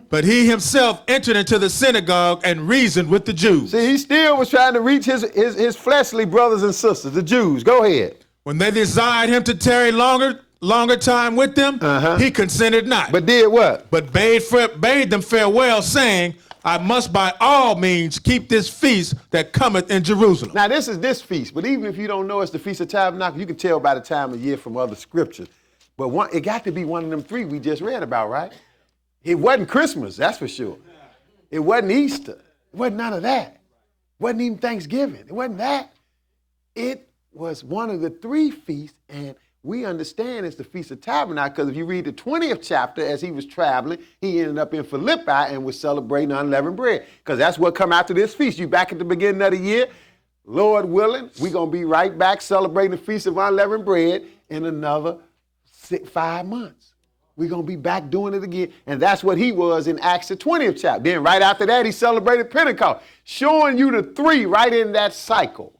But he himself entered into the synagogue and reasoned with the Jews. See, he still was trying to reach his fleshly brothers and sisters, the Jews. Go ahead. When they desired him to tarry longer time with them, he consented not. But did what? But bade them farewell, saying, I must by all means keep this feast that cometh in Jerusalem. Now, this is this feast, but even if you don't know it's the Feast of Tabernacles, you can tell by the time of year from other scriptures. But it got to be one of them 3 we just read about, right? It wasn't Christmas, that's for sure. It wasn't Easter. It wasn't none of that. It wasn't even Thanksgiving. It wasn't that. It was one of the 3 feasts, and we understand it's the Feast of Tabernacles because if you read the 20th chapter, as he was traveling, he ended up in Philippi and was celebrating unleavened bread because that's what come after this feast. You back at the beginning of the year, Lord willing, we're going to be right back celebrating the Feast of Unleavened Bread in another 5 months. We're going to be back doing it again. And that's what he was in Acts the 20th chapter. Then right after that, he celebrated Pentecost, showing you the 3 right in that cycle.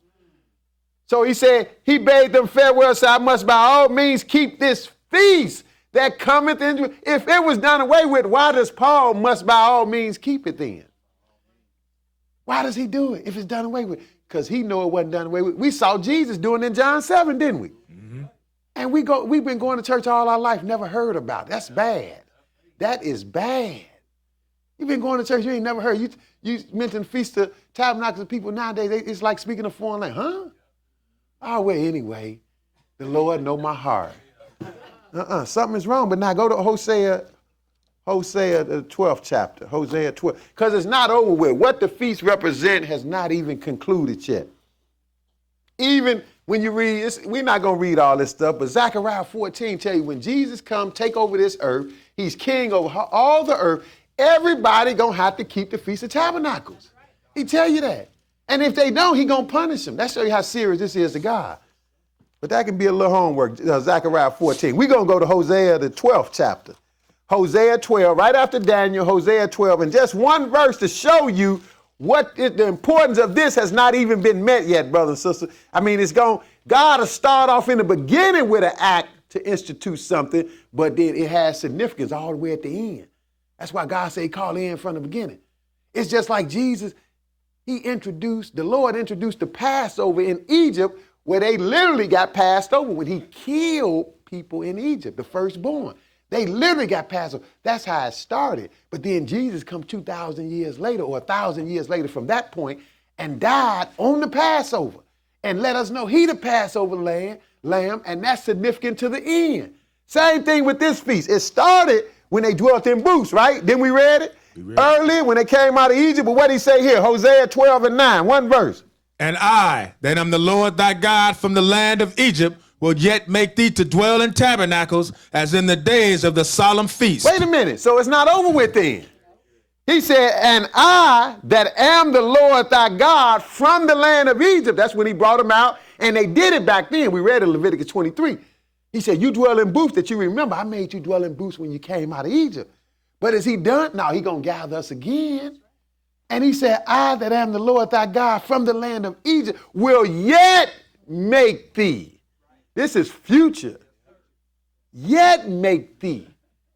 So he said, he bade them farewell, so I must by all means keep this feast that cometh in. If it was done away with, why does Paul must by all means keep it then? Why does he do it if it's done away with? Because he knew it wasn't done away with. We saw Jesus doing it in John 7, didn't we? And we've been going to church all our life, never heard about it. That's bad. That is bad. You've been going to church, you ain't never heard. You mentioned Feast of Tabernacles to people nowadays, it's like speaking a foreign language. Huh? Oh, well, anyway, the Lord know my heart. Something is wrong. But now go to Hosea, the 12th chapter, Hosea 12. Because it's not over with. What the feast represent has not even concluded yet. Even when you read, we're not going to read all this stuff, but Zechariah 14 tell you when Jesus come take over this earth, he's king over all the earth, everybody going to have to keep the Feast of Tabernacles. He tell you that. And if they don't, he going to punish them. That shows you how serious this is to God. But that can be a little homework, Zechariah 14. We're going to go to Hosea, the 12th chapter. Hosea 12, right after Daniel, Hosea 12, and just one verse to show you the importance of this has not even been met yet, brothers and sisters. I mean, God will start off in the beginning with an act to institute something, but then it has significance all the way at the end. That's why God said he called in from the beginning. It's just like Jesus, the Lord introduced the Passover in Egypt where they literally got passed over when he killed people in Egypt, the firstborn. They literally got passed over. That's how it started. But then Jesus come 2,000 years later or 1,000 years later from that point and died on the Passover and let us know he the Passover lamb, and that's significant to the end. Same thing with this feast. It started when they dwelt in booths, right? Then we read it earlier when they came out of Egypt. But what did he say here? Hosea 12:9, one verse. And I, that am the Lord thy God from the land of Egypt, will yet make thee to dwell in tabernacles as in the days of the solemn feast. Wait a minute. So it's not over with then. He said, and I that am the Lord thy God from the land of Egypt. That's when he brought them out. And they did it back then. We read in Leviticus 23. He said, you dwell in booths that you remember. I made you dwell in booths when you came out of Egypt. But is he done? No, he going to gather us again. And he said, I that am the Lord thy God from the land of Egypt will yet make thee. This is future. Yet make thee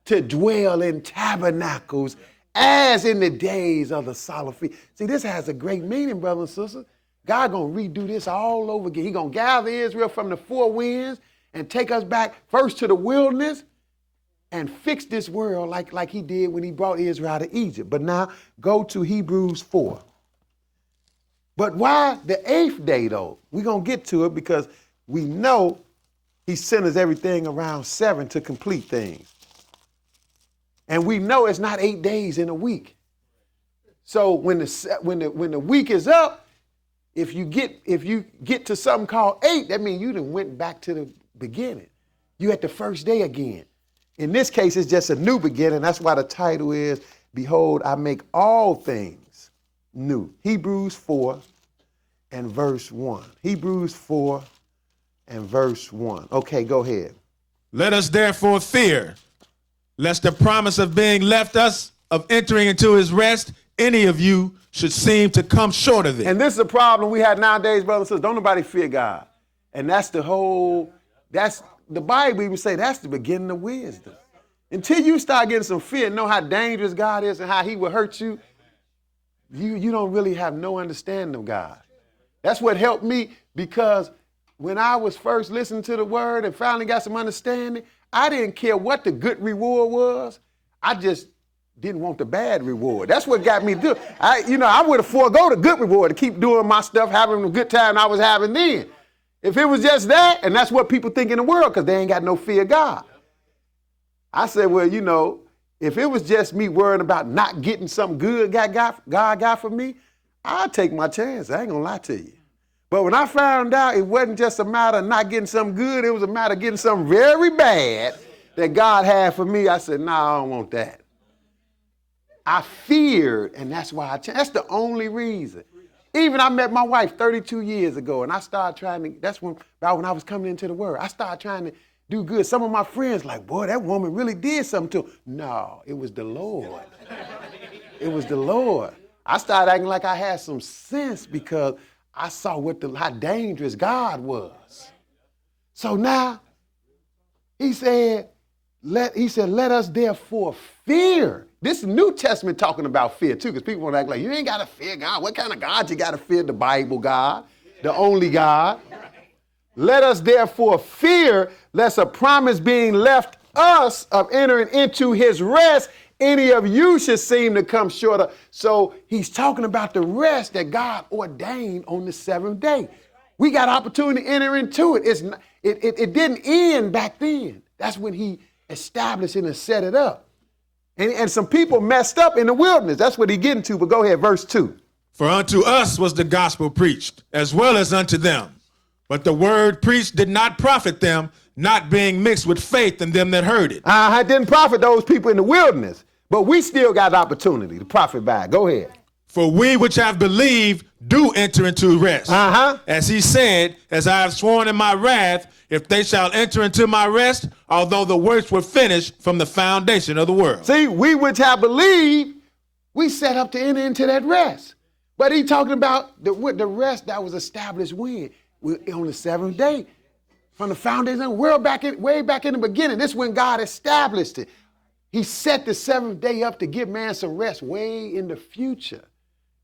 to dwell in tabernacles as in the days of the solemn feast. See, this has a great meaning, brothers and sisters. God going to redo this all over again. He going to gather Israel from the four winds and take us back first to the wilderness and fix this world like he did when he brought Israel out of Egypt. But now go to Hebrews 4. But why the 8th day, though? We're going to get to it because we know he centers everything around 7 to complete things. And we know it's not 8 days in a week. So when the week is up, if you get to something called 8, that means you done went back to the beginning. You at the first day again. In this case, it's just a new beginning. That's why the title is, Behold, I make all things new. Hebrews 4 and verse 1. Hebrews 4 and verse 1. Okay, go ahead. Let us therefore fear, lest the promise of being left us of entering into his rest, any of you should seem to come short of it. And this is a problem we have nowadays, brothers and sisters. Don't nobody fear God. And that's the Bible even say that's the beginning of wisdom. Until you start getting some fear and know how dangerous God is and how he will hurt you, you don't really have no understanding of God. That's what helped me, because when I was first listening to the word and finally got some understanding, I didn't care what the good reward was. I just didn't want the bad reward. That's what got me to do it. I would have forego the good reward to keep doing my stuff, having a good time I was having then. If it was just that, and that's what people think in the world because they ain't got no fear of God. I said, well, if it was just me worrying about not getting something good God got for me, I'd take my chance. I ain't gonna lie to you. But when I found out it wasn't just a matter of not getting something good, it was a matter of getting something very bad that God had for me, I said, nah, I don't want that. I feared, and that's why I changed. That's the only reason. Even I met my wife 32 years ago, and I started trying to, about when I was coming into the word, I started trying to do good. Some of my friends like, boy, that woman really did something to him. No, it was the Lord. It was the Lord. I started acting like I had some sense because I saw how dangerous God was. So now, he said, let us therefore fear. This is New Testament talking about fear too, because people want to act like you ain't got to fear God. What kind of God you got to fear? The Bible God, the only God. Let us therefore fear, lest a promise being left us of entering into his rest, any of you should seem to come short of. So he's talking about the rest that God ordained on the 7th day. We got opportunity to enter into it. It didn't end back then. That's when he established it and set it up. And some people messed up in the wilderness. That's what he's getting to. But go ahead, verse 2. For unto us was the gospel preached, as well as unto them. But the word preached did not profit them, not being mixed with faith in them that heard it. It didn't profit those people in the wilderness. But we still got the opportunity to profit by it. Go ahead. For we which have believed do enter into rest. As he said, as I have sworn in my wrath, if they shall enter into my rest, although the works were finished from the foundation of the world. See, we which have believed, we set up to enter into that rest. But he talking about the rest that was established when? On the 7th day. From the foundation of the world, way back in the beginning. This is when God established it. He set the 7th day up to give man some rest way in the future.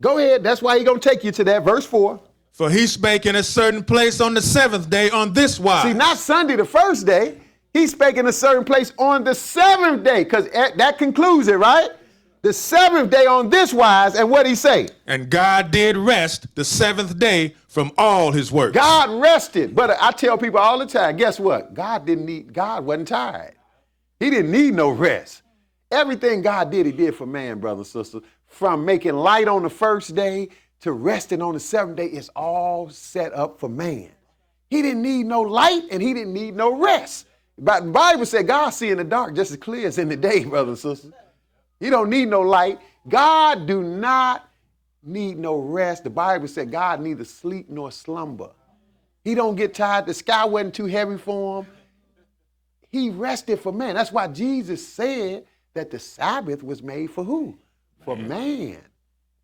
Go ahead. That's why he's going to take you to that. Verse 4. For he spake in a certain place on the seventh day on this wise. See, not Sunday, the first day. He spake in a certain place on the seventh day, because that concludes it, right? The seventh day on this wise, and what he say? And God did rest the seventh day from all his works. God rested. But I tell people all the time, guess what? God wasn't tired. He didn't need no rest. Everything God did, he did for man, brothers and sisters. From making light on the first day to resting on the seventh day, it's all set up for man. He didn't need no light and he didn't need no rest. But the Bible said God see in the dark just as clear as in the day, brothers and sisters. He don't need no light. God do not need no rest. The Bible said God neither sleep nor slumber. He don't get tired. The sky wasn't too heavy for him. He rested for man. That's why Jesus said that the Sabbath was made for who? For man.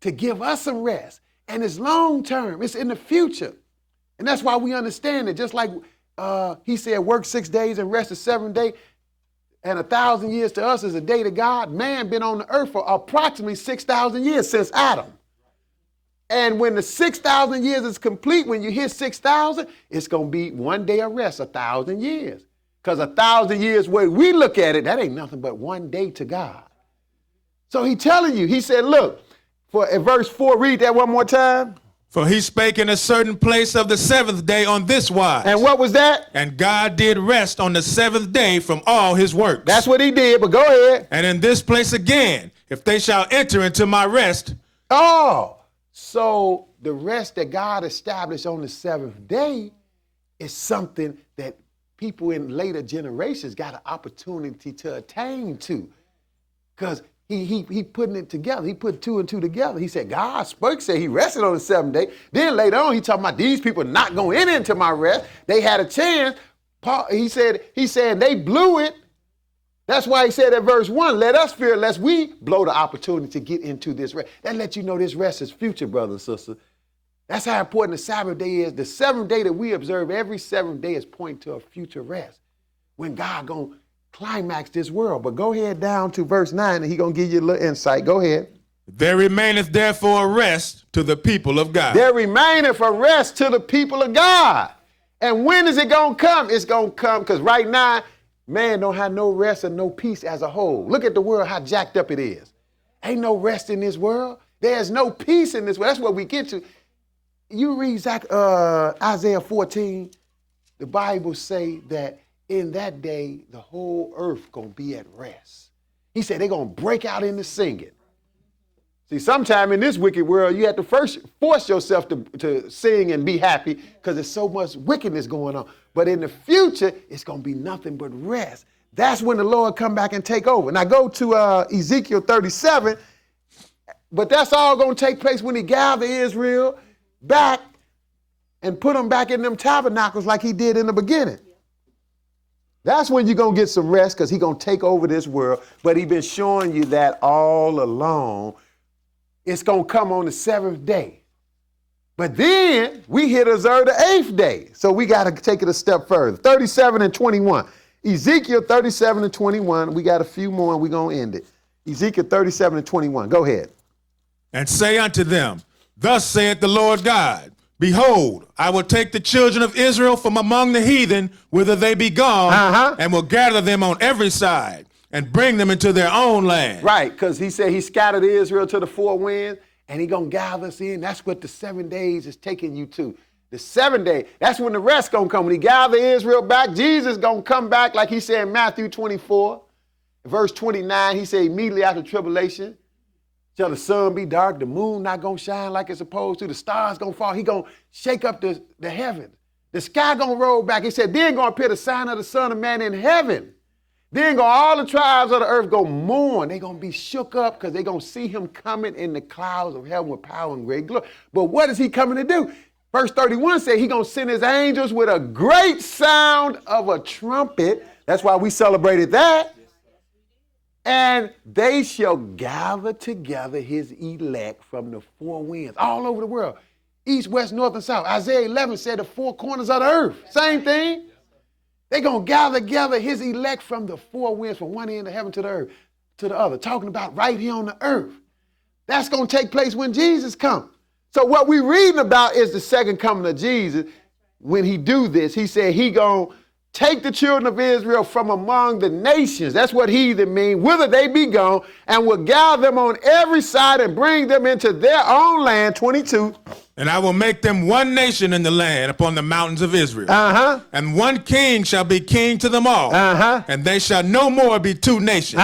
To give us some rest. And it's long term. It's in the future. And that's why we understand it. Just like he said, work 6 days and rest the seventh day. And 1,000 years to us is a day to God. Man been on the earth for approximately 6,000 years since Adam. And when the 6,000 years is complete, when you hit 6,000, it's going to be 1 day of rest, 1,000 years. Because 1,000 years, where we look at it, that ain't nothing but 1 day to God. So he telling you, he said, look, in verse 4, read that one more time. For he spake in a certain place of the seventh day on this wise. And what was that? And God did rest on the seventh day from all his works. That's what he did, but go ahead. And in this place again, if they shall enter into my rest. Oh, so the rest that God established on the seventh day is something that people in later generations got an opportunity to attain to. Because he putting it together. He put 2 and 2 together. He said, God spoke, said he rested on the seventh day. Then later on, he talking about these people not going to enter into my rest. They had a chance. He said they blew it. That's why he said at verse 1, let us fear lest we blow the opportunity to get into this rest. That lets you know this rest is future, brothers and sisters. That's how important the Sabbath day is. The seventh day that we observe every seventh day is pointing to a future rest. When God going to climax this world. But go ahead down to verse 9 and he going to give you a little insight. Go ahead. There remaineth therefore a rest to the people of God. There remaineth a rest to the people of God. And when is it going to come? It's going to come because right now, man don't have no rest and no peace as a whole. Look at the world, how jacked up it is. Ain't no rest in this world. There's no peace in this world. That's what we get to. You read Isaiah 14, the Bible say that in that day, the whole earth going to be at rest. He said they're going to break out into singing. See, sometime in this wicked world, you have to first force yourself to sing and be happy because there's so much wickedness going on. But in the future, it's going to be nothing but rest. That's when the Lord come back and take over. Now go to Ezekiel 37, but that's all going to take place when he gather Israel back and put them back in them tabernacles like he did in the beginning. That's when you're going to get some rest because he's going to take over this world. But he's been showing you that all along. It's going to come on the seventh day. But then we hit observe the eighth day. So we got to take it a step further. 37 and 21. Ezekiel 37 and 21. We got a few more and we're going to end it. Ezekiel 37 and 21. Go ahead. And say unto them, thus saith the Lord God, behold, I will take the children of Israel from among the heathen, whither they be gone, and will gather them on every side, and bring them into their own land. Right, because he said he scattered Israel to the four winds, and he going to gather us in. That's what the 7 days is taking you to. The 7 day, that's when the rest going to come. When he gather Israel back, Jesus going to come back like he said in Matthew 24. Verse 29, he said immediately after tribulation, shall the sun be dark, the moon not going to shine like it's supposed to, the stars going to fall. He going to shake up the heavens. The sky going to roll back. He said, then going to appear the sign of the Son of Man in heaven. Then all the tribes of the earth going to mourn. They're going to be shook up because they're going to see him coming in the clouds of heaven with power and great glory. But what is he coming to do? Verse 31 said he's going to send his angels with a great sound of a trumpet. That's why we celebrated that. And they shall gather together his elect from the four winds all over the world. East, west, north, and south. Isaiah 11 said the four corners of the earth. Same thing. They're going to gather together his elect from the four winds, from one end of heaven to the earth, to the other. Talking about right here on the earth. That's going to take place when Jesus comes. So what we reading about is the second coming of Jesus. When he do this, he said he gonna take the children of Israel from among the nations. That's what heathen mean. Whither they be gone, and will gather them on every side and bring them into their own land. 22. And I will make them one nation in the land upon the mountains of Israel. And one king shall be king to them all. And they shall no more be two nations.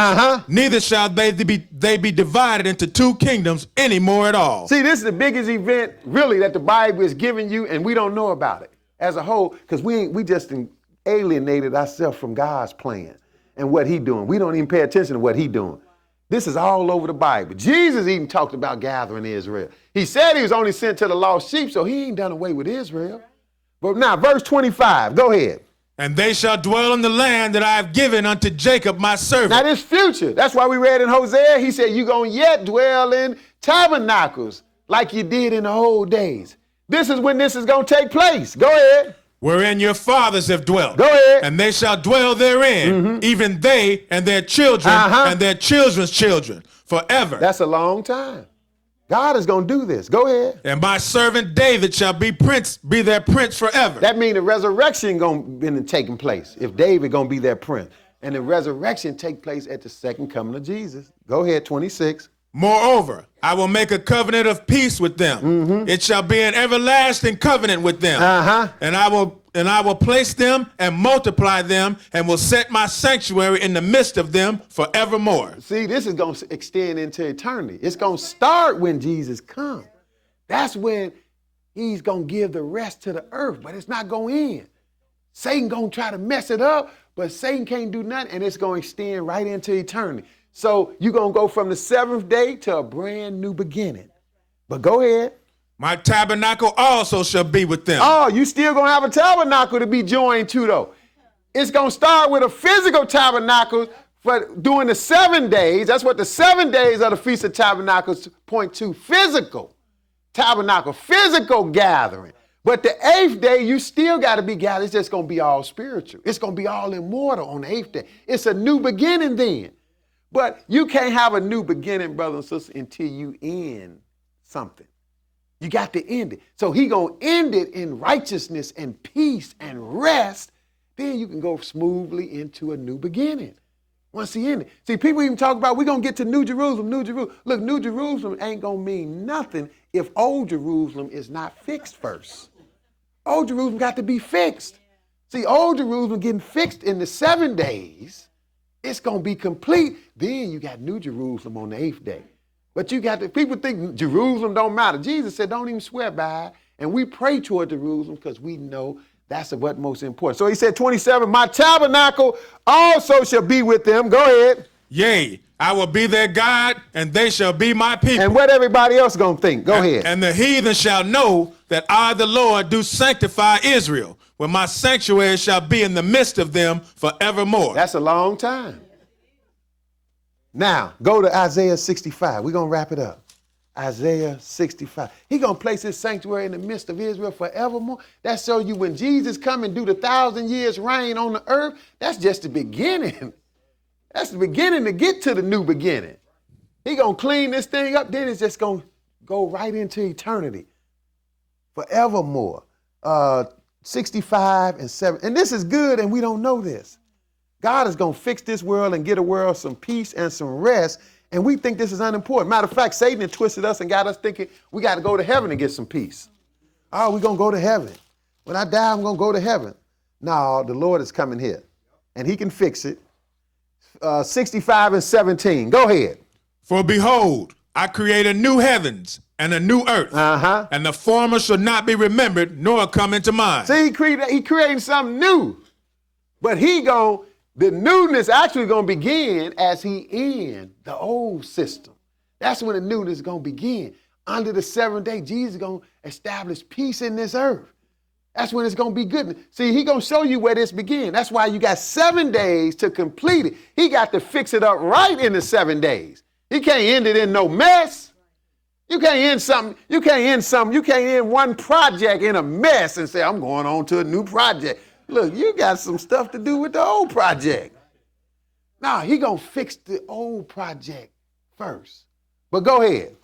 Neither shall they be divided into two kingdoms any more at all. See, this is the biggest event, really, that the Bible is giving you, and we don't know about it as a whole, because we just alienated ourselves from God's plan and what he doing. We don't even pay attention to what he doing. This is all over the Bible. Jesus even talked about gathering Israel. He said he was only sent to the lost sheep, so he ain't done away with Israel. But now, verse 25, go ahead. And they shall dwell in the land that I have given unto Jacob my servant. Now this future, that's why we read in Hosea, he said, you're going to yet dwell in tabernacles like you did in the old days. This is when this is going to take place. Go ahead. Wherein your fathers have dwelt. Go ahead. And they shall dwell therein, even they and their children and their children's children, forever. That's a long time. God is going to do this. Go ahead. And my servant David shall be their prince forever. That means the resurrection going to be taking place if David going to be their prince. And the resurrection take place at the second coming of Jesus. Go ahead, 26. Moreover, I will make a covenant of peace with them. It shall be an everlasting covenant with them. And I will place them and multiply them, and will set my sanctuary in the midst of them forevermore. See, this is going to extend into eternity. It's going to start when Jesus comes. That's when he's going to give the rest to the earth, but it's not going to end. Satan going to try to mess it up, but Satan can't do nothing, and it's going to extend right into eternity. So you're going to go from the seventh day to a brand new beginning. But go ahead. My tabernacle also shall be with them. Oh, you still going to have a tabernacle to be joined to, though. It's going to start with a physical tabernacle for during the 7 days. That's what the 7 days of the Feast of Tabernacles point to. Physical tabernacle, physical gathering. But the 8th day, you still got to be gathered. It's just going to be all spiritual. It's going to be all immortal on the 8th day. It's a new beginning then. But you can't have a new beginning, brothers and sisters, until you end something. You got to end it. So he going to end it in righteousness and peace and rest. Then you can go smoothly into a new beginning. Once he ended. See, people even talk about we're going to get to New Jerusalem, New Jerusalem. Look, New Jerusalem ain't going to mean nothing if Old Jerusalem is not fixed first. Old Jerusalem got to be fixed. See, Old Jerusalem getting fixed in the 7 days. It's going to be complete. Then you got New Jerusalem on the 8th day. But you got people think Jerusalem don't matter. Jesus said, don't even swear by it. And we pray toward Jerusalem because we know that's what most important. So he said, 27, my tabernacle also shall be with them. Go ahead. Yea, I will be their God, and they shall be my people. And what everybody else going to think? Go ahead. And the heathen shall know that I, the Lord, do sanctify Israel, where my sanctuary shall be in the midst of them forevermore. That's a long time. Now, go to Isaiah 65. We're going to wrap it up. Isaiah 65. He's going to place his sanctuary in the midst of Israel forevermore. That shows you when Jesus come and do the 1,000 years reign on the earth, that's just the beginning. That's the beginning to get to the new beginning. He's going to clean this thing up, then it's just going to go right into eternity. Forevermore. 65 and 7. And this is good, and we don't know this. God is going to fix this world and get a world some peace and some rest, and we think this is unimportant. Matter of fact, Satan had twisted us and got us thinking we got to go to heaven to get some peace. Oh, we're going to go to heaven. When I die, I'm going to go to heaven. No, the Lord is coming here, and he can fix it. 65 and 17. Go ahead. For behold, I create a new heavens and a new earth, and the former shall not be remembered, nor come into mind. See, he creating something new, but the newness actually going to begin as he ends the old system. That's when the newness is going to begin. Under the 7th day, Jesus is going to establish peace in this earth. That's when it's going to be good. See, he's going to show you where this began. That's why you got 7 days to complete it. He got to fix it up right in the 7 days. He can't end it in no mess. You can't end something. You can't end one project in a mess and say, I'm going on to a new project. Look, you got some stuff to do with the old project. Now, he going to fix the old project first. But go ahead.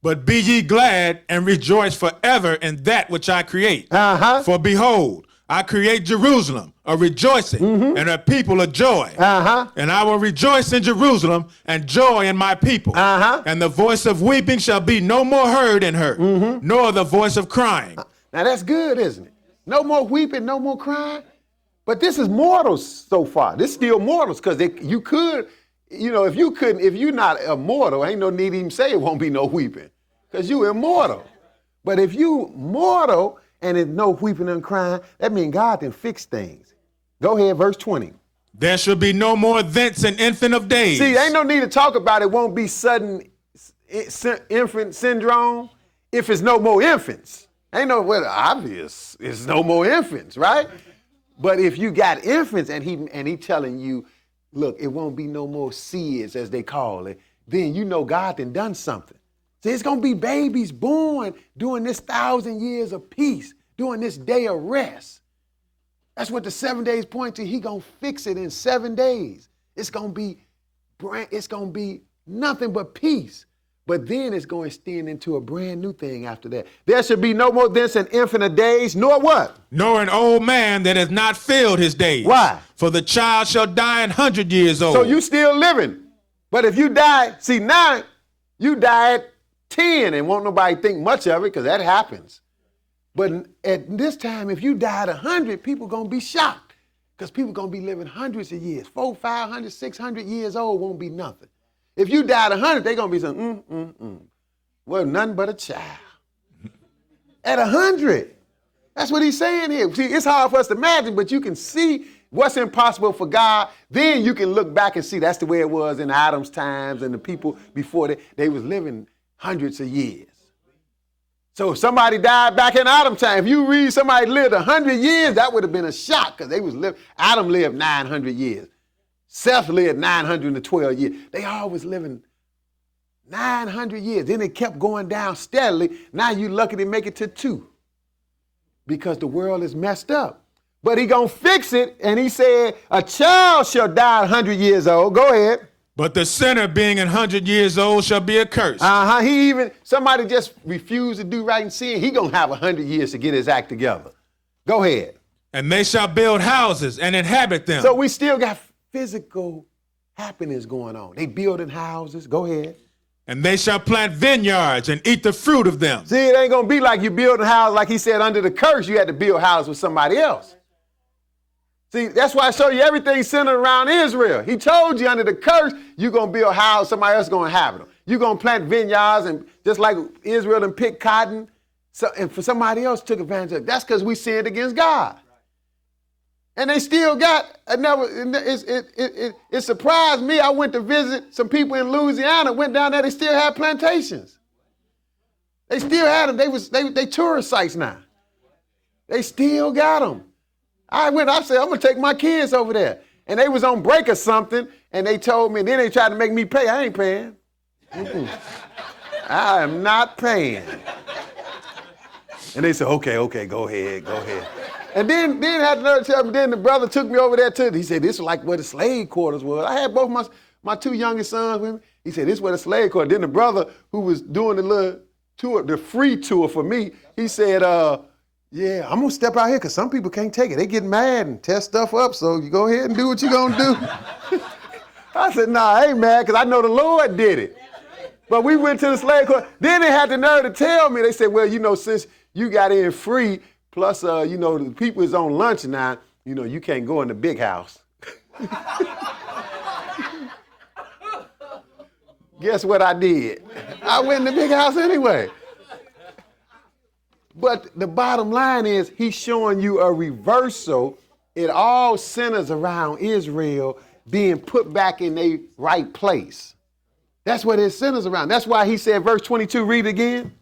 But be ye glad and rejoice forever in that which I create. For behold, I create Jerusalem, a rejoicing, and a people of joy. And I will rejoice in Jerusalem and joy in my people. And the voice of weeping shall be no more heard in her, nor the voice of crying. Now that's good, isn't it? No more weeping, no more crying. But this is mortals so far. This is still mortals, because you could, if you're not immortal, ain't no need to even say it won't be no weeping, because you immortal. But if you mortal and there's no weeping and crying, that means God can fix things. Go ahead, verse 20. There shall be no more thence an infant of days. See, ain't no need to talk about it. Won't be sudden infant syndrome if it's no more infants. Ain't no, well, obvious, it's no more infants, right? But if you got infants and he telling you, look, it won't be no more seeds, as they call it, then you know God done something. See, it's going to be babies born during this 1,000 years of peace, during this day of rest. That's what the 7 days point to. He going to fix it in 7 days. It's going to be nothing but peace. But then it's going to extend into a brand new thing after that. There should be no more thence an infant of days, nor what? Nor an old man that has not filled his days. Why? For the child shall die 100 years old. So you still living. But if you die, see now, you die at 10 and won't nobody think much of it, because that happens. But at this time, if you die at 100, people going to be shocked, because people going to be living hundreds of years. 400, 500, 600 years old won't be nothing. If you die at 100, they're going to be saying, well, nothing but a child. At 100. That's what he's saying here. See, it's hard for us to imagine, but you can see what's impossible for God. Then you can look back and see that's the way it was in Adam's times and the people before they was living hundreds of years. So if somebody died back in Adam's time, if you read somebody lived 100 years, that would have been a shock, because Adam lived 900 years. Seth lived 912 years. They always living 900 years. Then it kept going down steadily. Now you lucky to make it to 2, because the world is messed up. But he gonna fix it, and he said, a child shall die 100 years old. Go ahead. But the sinner being 100 years old shall be accursed. Somebody just refused to do right and sin, he gonna have 100 years to get his act together. Go ahead. And they shall build houses and inhabit them. So we still got physical happenings going on. They building houses. Go ahead. And they shall plant vineyards and eat the fruit of them. See, it ain't going to be like you building a house, like he said, under the curse, you had to build a house with somebody else. See, that's why I show you everything centered around Israel. He told you under the curse, you're going to build a house, somebody else is going to inhabit them. You're going to plant vineyards, and just like Israel and pick cotton, and for somebody else took advantage of it. That's because we sinned against God. And they still got another. It surprised me. I went to visit some people in Louisiana. Went down there. They still had plantations. They still had them. They tourist sites now. They still got them. I said, I'm gonna take my kids over there. And they was on break or something. And they told me. And then they tried to make me pay. I ain't paying. I am not paying. And they said, okay, go ahead. And then had another tell me, then the brother took me over there too. He said, this is like where the slave quarters was. I had both my 2 youngest sons with me. He said, this is where the slave quarters. Then the brother who was doing the little tour, the free tour for me, he said, yeah, I'm gonna step out here because some people can't take it. They get mad and tear stuff up, so you go ahead and do what you're gonna do. I said, nah, I ain't mad because I know the Lord did it. But we went to the slave quarters. Then they had the nerve to tell me, they said, well, since you got in free, plus, the people is on lunch now, you can't go in the big house. Guess what I did? I went in the big house anyway. But the bottom line is he's showing you a reversal. It all centers around Israel being put back in their right place. That's what it centers around. That's why he said, verse 22, read it again.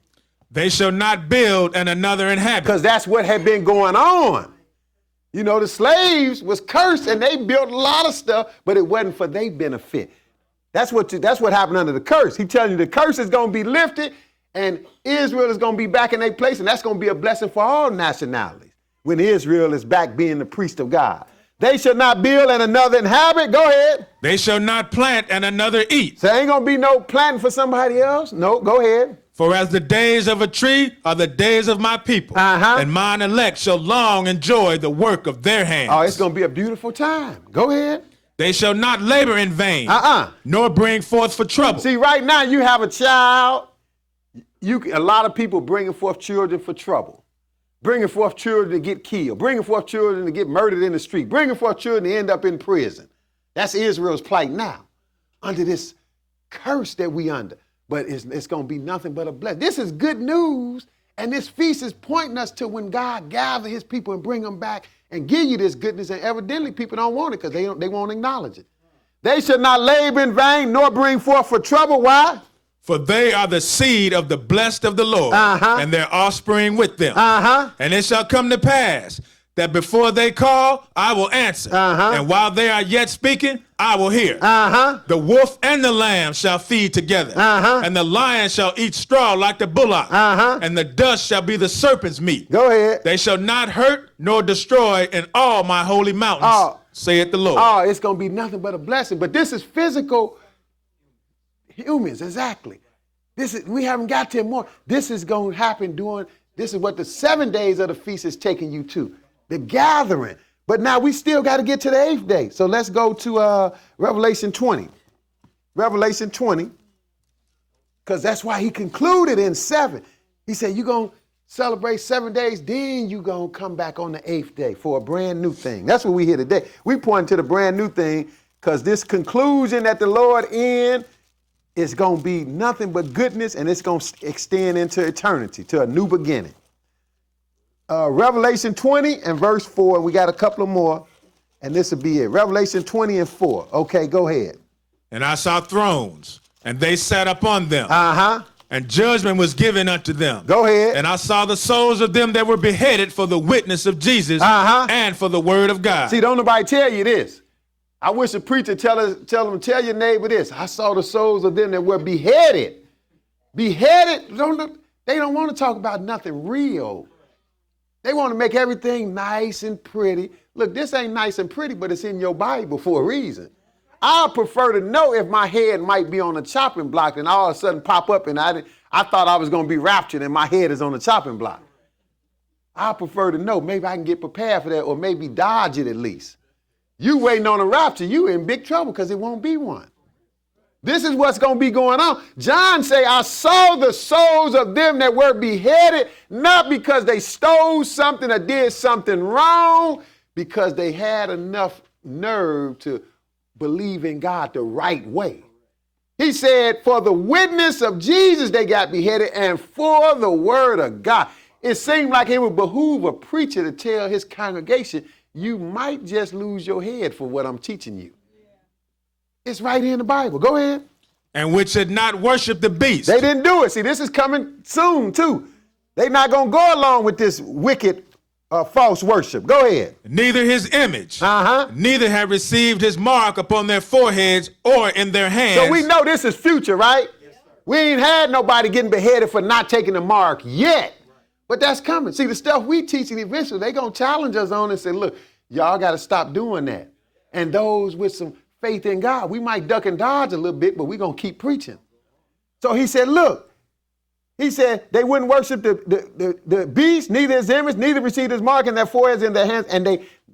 They shall not build and another inhabit. Because that's what had been going on. The slaves was cursed and they built a lot of stuff, but it wasn't for their benefit. That's what happened under the curse. He telling you the curse is going to be lifted and Israel is going to be back in their place, and that's going to be a blessing for all nationalities when Israel is back being the priest of God. They shall not build and another inhabit. Go ahead. They shall not plant and another eat. So ain't going to be no planting for somebody else. No, go ahead. For as the days of a tree are the days of my people, and mine elect shall long enjoy the work of their hands. Oh, it's going to be a beautiful time. Go ahead. They shall not labor in vain, nor bring forth for trouble. See, right now you have a child. A lot of people bringing forth children for trouble. Bringing forth children to get killed. Bringing forth children to get murdered in the street. Bringing forth children to end up in prison. That's Israel's plight now, under this curse that we under. But it's going to be nothing but a blessing. This is good news, and this feast is pointing us to when God gather his people and bring them back and give you this goodness, and evidently people don't want it because they won't acknowledge it. They should not labor in vain, nor bring forth for trouble. Why? For they are the seed of the blessed of the Lord, and their offspring with them. And it shall come to pass that before they call, I will answer. And while they are yet speaking, I will hear. The wolf and the lamb shall feed together, and the lion shall eat straw like the bullock, and the dust shall be the serpent's meat. Go ahead. They shall not hurt nor destroy in all my holy mountains, saith the Lord. Oh, it's going to be nothing but a blessing. But this is physical humans, exactly. We haven't got to more. This is going to happen this is what the 7 days of the feast is taking you to. The gathering. But now we still got to get to the 8th day. So let's go to Revelation 20. Revelation 20. Because that's why he concluded in 7. He said, you're going to celebrate 7 days, then you're going to come back on the 8th day for a brand new thing. That's what we hear today. We point to the brand new thing because this conclusion that the Lord in is going to be nothing but goodness, and it's going to extend into eternity, to a new beginning. Revelation 20 and verse 4. We got a couple of more, and this will be it. Revelation 20 and 4. Okay, go ahead. And I saw thrones, and they sat upon them. And judgment was given unto them. Go ahead. And I saw the souls of them that were beheaded for the witness of Jesus and for the word of God. See, don't nobody tell you this. I wish a preacher tell your neighbor this. I saw the souls of them that were beheaded. Beheaded, they don't want to talk about nothing real. They want to make everything nice and pretty. Look, this ain't nice and pretty, but it's in your Bible for a reason. I prefer to know if my head might be on a chopping block and all of a sudden pop up and I thought I was going to be raptured and my head is on the chopping block. I prefer to know. Maybe I can get prepared for that or maybe dodge it at least. You waiting on a rapture, you in big trouble because it won't be one. This is what's going to be going on. John say, I saw the souls of them that were beheaded, not because they stole something or did something wrong, because they had enough nerve to believe in God the right way. He said, for the witness of Jesus, they got beheaded, and for the word of God. It seemed like it would behoove a preacher to tell his congregation, you might just lose your head for what I'm teaching you. It's right here in the Bible. Go ahead. And which had not worshiped the beast. They didn't do it. See, this is coming soon, too. They're not going to go along with this wicked false worship. Go ahead. Neither his image. Neither have received his mark upon their foreheads or in their hands. So we know this is future, right? Yes, we ain't had nobody getting beheaded for not taking the mark yet. But that's coming. See, the stuff we teaching eventually, they're going to challenge us on and say, look, y'all got to stop doing that. And those with some faith in God, we might duck and dodge a little bit, but we're going to keep preaching. So he said, look, he said they wouldn't worship the beast, neither his image, neither received his mark in their foreheads in their hands.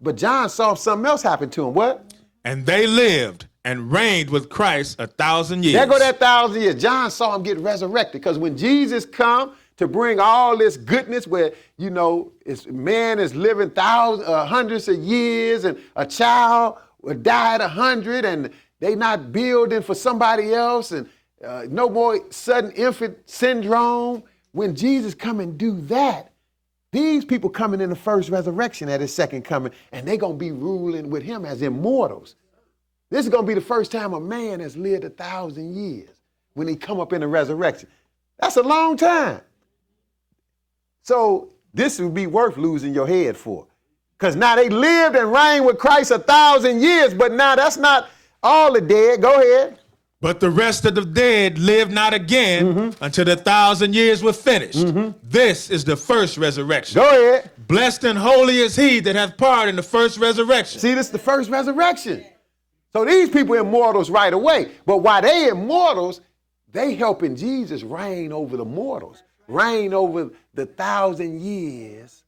But John saw something else happen to him. What? And they lived and reigned with Christ 1,000 years. There go that 1,000 years. John saw him get resurrected because when Jesus come to bring all this goodness where, you know, man is living hundreds of years and a child will die at 100 and they not building for somebody else and no more sudden infant syndrome. When Jesus come and do that, these people coming in the first resurrection at his second coming, and they're going to be ruling with him as immortals. This is going to be the first time a man has lived 1,000 years when he come up in the resurrection. That's a long time. So this would be worth losing your head for. Because now they lived and reigned with Christ 1,000 years, but now that's not all the dead. Go ahead. But the rest of the dead lived not again until the 1,000 years were finished. This is the first resurrection. Go ahead. Blessed and holy is he that hath part in the first resurrection. See, this is the first resurrection. So these people immortals right away. But while they immortals, they helping Jesus reign over the mortals, reign over the 1,000 years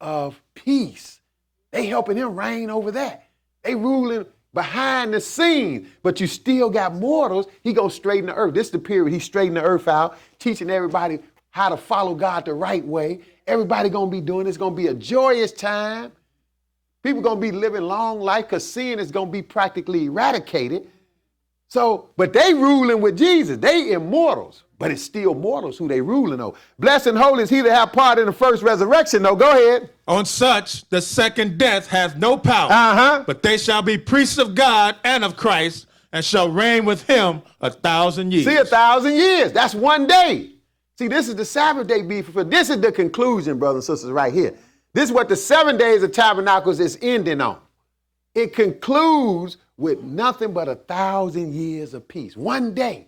of peace. They helping him reign over that. They ruling behind the scenes, but you still got mortals. He gonna straighten the earth. This is the period he straightened the earth out, teaching everybody how to follow God the right way. Everybody gonna be doing it. It's gonna be a joyous time. People gonna be living long life because sin is gonna be practically eradicated. So, but they ruling with Jesus. They immortals, but it's still mortals who they ruling over. Blessed and holy is he that have part in the first resurrection, though. Go ahead. On such, the second death hath no power, but they shall be priests of God and of Christ, and shall reign with him 1,000 years. See, 1,000 years. That's one day. See, this is the Sabbath day being fulfilled. This is the conclusion, brothers and sisters, right here. This is what the 7 days of tabernacles is ending on. It concludes with nothing but 1,000 years of peace. One day,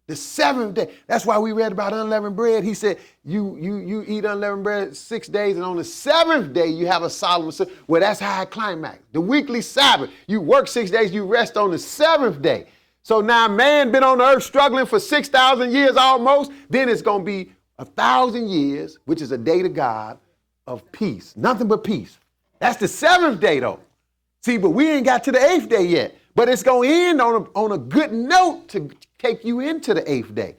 the 7th day. That's why we read about unleavened bread. He said, you eat unleavened bread 6 days, and on the 7th day, you have a solemn. Well, that's how it climax. The weekly Sabbath. You work 6 days, you rest on the 7th day. So now man been on the earth struggling for 6,000 years almost. Then it's going to be 1,000 years, which is a day to God of peace. Nothing but peace. That's the 7th day, though. See, but we ain't got to the 8th day yet. But it's going to end on a good note to take you into the 8th day.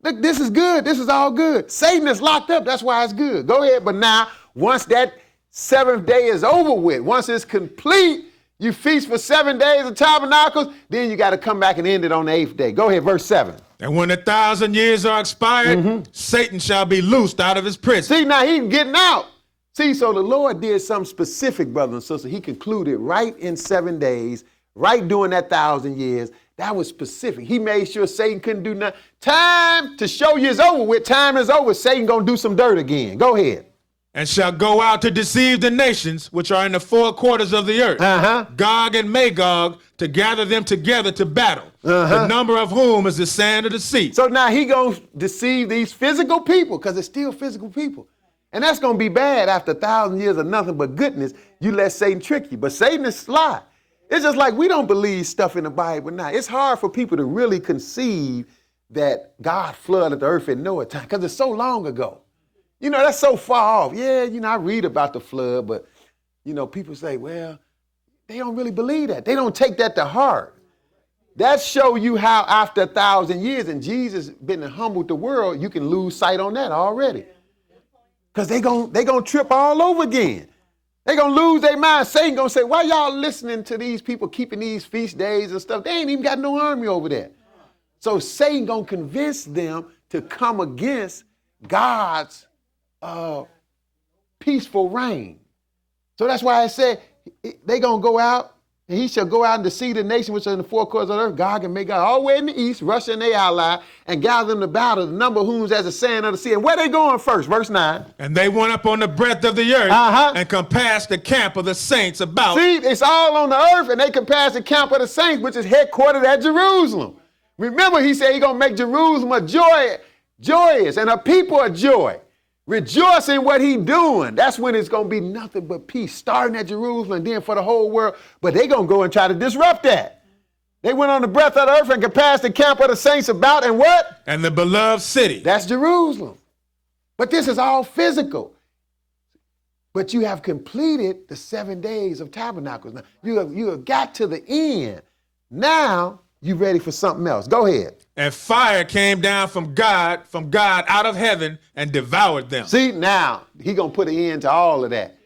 Look, this is good. This is all good. Satan is locked up. That's why it's good. Go ahead. But now, once that 7th day is over with, once it's complete, you feast for 7 days of tabernacles, then you got to come back and end it on the 8th day. Go ahead, verse 7. And when 1,000 years are expired, Satan shall be loosed out of his prison. See, now he's getting out. See, so the Lord did something specific, brothers and sisters. He concluded right in 7 days, right during that 1,000 years. That was specific. He made sure Satan couldn't do nothing. Time to show you is over with. Time is over. Satan gonna do some dirt again. Go ahead. And shall go out to deceive the nations which are in the 4 quarters of the earth, Gog and Magog, to gather them together to battle, the number of whom is the sand of the sea. So now he gonna deceive these physical people, because it's still physical people. And that's gonna be bad after 1,000 years of nothing but goodness. You let Satan trick you. But Satan is sly. It's just like we don't believe stuff in the Bible now. It's hard for people to really conceive that God flooded the earth in Noah's time, because it's so long ago. You know, that's so far off. Yeah, you know, I read about the flood, but, you know, people say, well, they don't really believe that. They don't take that to heart. That show you how after 1,000 years, and Jesus been and humbled the world, you can lose sight on that already. Because they gonna trip all over again. They gonna lose their mind. Satan gonna say, why y'all listening to these people keeping these feast days and stuff? They ain't even got no army over there. So Satan gonna convince them to come against God's peaceful reign. So that's why I said they gonna go out, and he shall go out and deceive the nation which are in the 4 quarters of the earth, Gog and Magog, all the way in the east, Russia and their ally, and gather them to battle, the number of whom is as the sand of the sea. And where they going first? Verse 9. And they went up on the breadth of the earth and compassed the camp of the saints about. See, it's all on the earth, and they compassed the camp of the saints, which is headquartered at Jerusalem. Remember, he said he's gonna make Jerusalem a joyous, and a people a joy. Rejoice in what he's doing. That's when it's going to be nothing but peace, starting at Jerusalem and then for the whole world. But they're going to go and try to disrupt that. They went on the breadth of the earth and compassed the camp of the saints about, and what? And the beloved city. That's Jerusalem. But this is all physical. But you have completed the 7 days of tabernacles. Now, you have got to the end. Now you're ready for something else. Go ahead. And fire came down from God out of heaven and devoured them. See, now he going to put an end to all of that.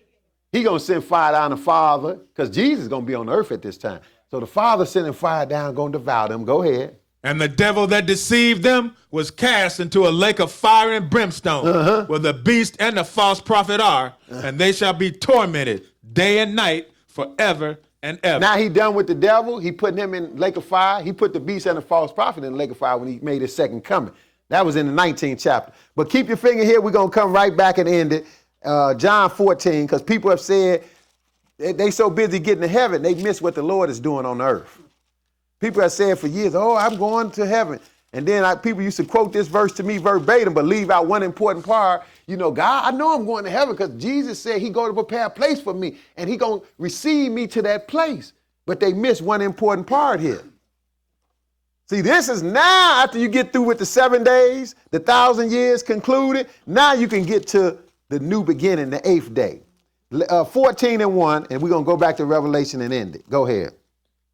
He going to send fire down the Father, because Jesus is going to be on earth at this time. So the Father sending fire down, going to devour them. Go ahead. And the devil that deceived them was cast into a lake of fire and brimstone, where the beast and the false prophet are, and they shall be tormented day and night forever and ever. Now he done with the devil. He put him in lake of fire. He put the beast and the false prophet in the lake of fire when he made his second coming. That was in the 19th chapter. But keep your finger here. We're going to come right back and end it. John 14, because people have said they so busy getting to heaven, they miss what the Lord is doing on earth. People have said for years, oh, I'm going to heaven. And then people used to quote this verse to me verbatim, but leave out one important part. You know, God, I know I'm going to heaven because Jesus said he going to prepare a place for me and he going to receive me to that place. But they miss one important part here. See, this is now after you get through with the 7 days, the 1,000 years concluded. Now you can get to the new beginning, the 8th day. 14:1, and we're going to go back to Revelation and end it. Go ahead.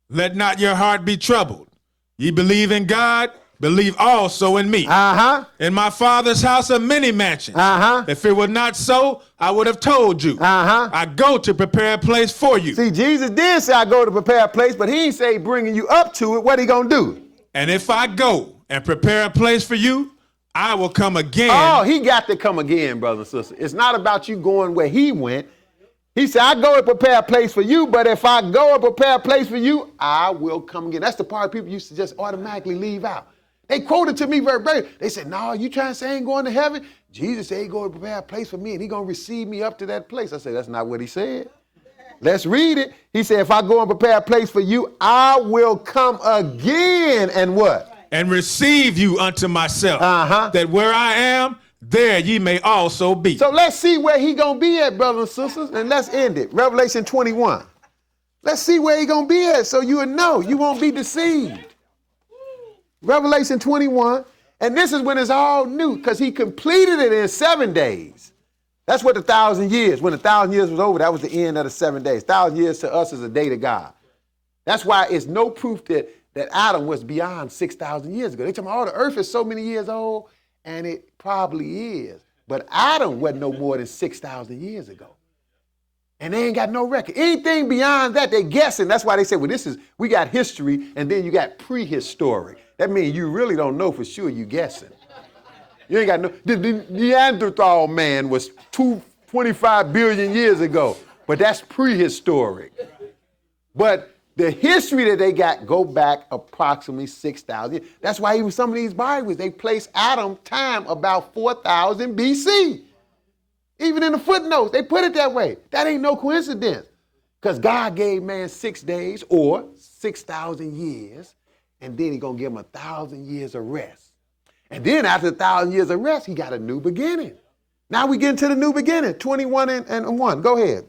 Let not your heart be troubled. Ye believe in God, believe also in me. In my Father's house are many mansions. If it were not so, I would have told you. I go to prepare a place for you. See, Jesus did say I go to prepare a place, but he ain't say bringing you up to it. What he going to do? And if I go and prepare a place for you, I will come again. Oh, he got to come again, brother and sister. It's not about you going where he went. He said, I go and prepare a place for you, but if I go and prepare a place for you, I will come again. That's the part people used to just automatically leave out. They quoted to me verbatim. They said, no, you trying to say I ain't going to heaven? Jesus said he going to prepare a place for me, and he going to receive me up to that place. I said, that's not what he said. Let's read it. He said, if I go and prepare a place for you, I will come again and what? And receive you unto myself, that where I am, there ye may also be. So let's see where he gonna be at, brothers and sisters, and let's end it. Revelation 21. Let's see where he gonna be at so you will know. You won't be deceived. Revelation 21, and this is when it's all new, because he completed it in 7 days. That's what the 1,000 years, when the 1,000 years was over, that was the end of the 7 days. 1,000 years to us is a day to God. That's why it's no proof that Adam was beyond 6,000 years ago. They tell me, oh, the earth is so many years old, and it probably is. But Adam wasn't no more than 6,000 years ago. And they ain't got no record. Anything beyond that, they guessing. That's why they say, well, we got history, and then you got prehistoric. That means you really don't know for sure, you guessing. You ain't got no, the Neanderthal man was 25 billion years ago, but that's prehistoric. But the history that they got go back approximately 6,000 years. That's why even some of these Bibles, they place Adam time about 4,000 BC. Even in the footnotes, they put it that way. That ain't no coincidence. Because God gave man 6 days or 6,000 years, and then he's going to give him 1,000 years of rest. And then after 1,000 years of rest, he got a new beginning. Now we get into the new beginning, 21 and 1. Go ahead.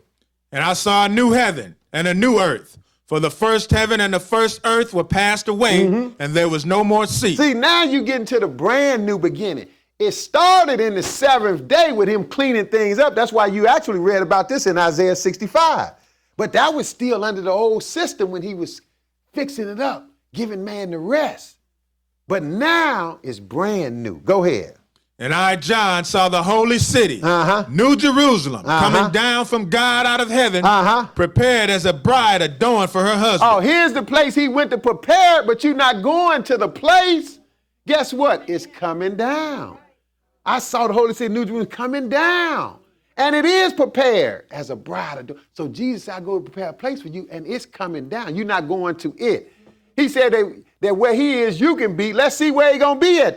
And I saw a new heaven and a new earth. For the first heaven and the first earth were passed away, and there was no more sea. See, now you get into the brand new beginning. It started in the 7th day with him cleaning things up. That's why you actually read about this in Isaiah 65. But that was still under the old system when he was fixing it up, giving man the rest. But now it's brand new. Go ahead. And I, John, saw the holy city, New Jerusalem, coming down from God out of heaven, prepared as a bride adorned for her husband. Oh, here's the place he went to prepare, but you're not going to the place. Guess what? It's coming down. I saw the holy city, New Jerusalem, coming down. And it is prepared as a bride. So Jesus said, I go to prepare a place for you, and it's coming down. You're not going to it. He said that where he is, you can be. Let's see where he's going to be at,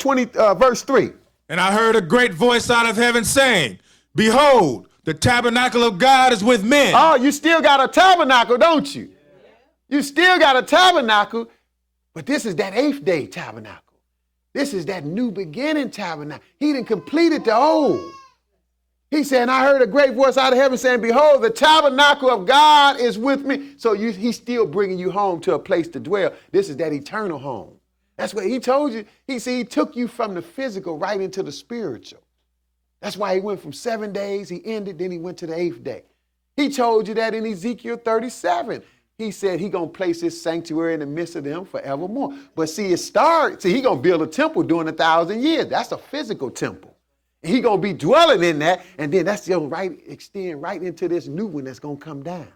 verse 3. And I heard a great voice out of heaven saying, behold, the tabernacle of God is with men. Oh, you still got a tabernacle, don't you? You still got a tabernacle, but this is that 8th day tabernacle. This is that new beginning tabernacle. He done completed the old. He said, and I heard a great voice out of heaven saying, behold, the tabernacle of God is with me. So he's still bringing you home to a place to dwell. This is that eternal home. That's what he told you. He said he took you from the physical right into the spiritual. That's why he went from 7 days, he ended, then he went to the 8th day. He told you that in Ezekiel 37. He said he going to place his sanctuary in the midst of them forevermore. But see, he going to build a temple during 1,000 years. That's a physical temple. And he going to be dwelling in that, and then that's going to extend right into this new one that's going to come down.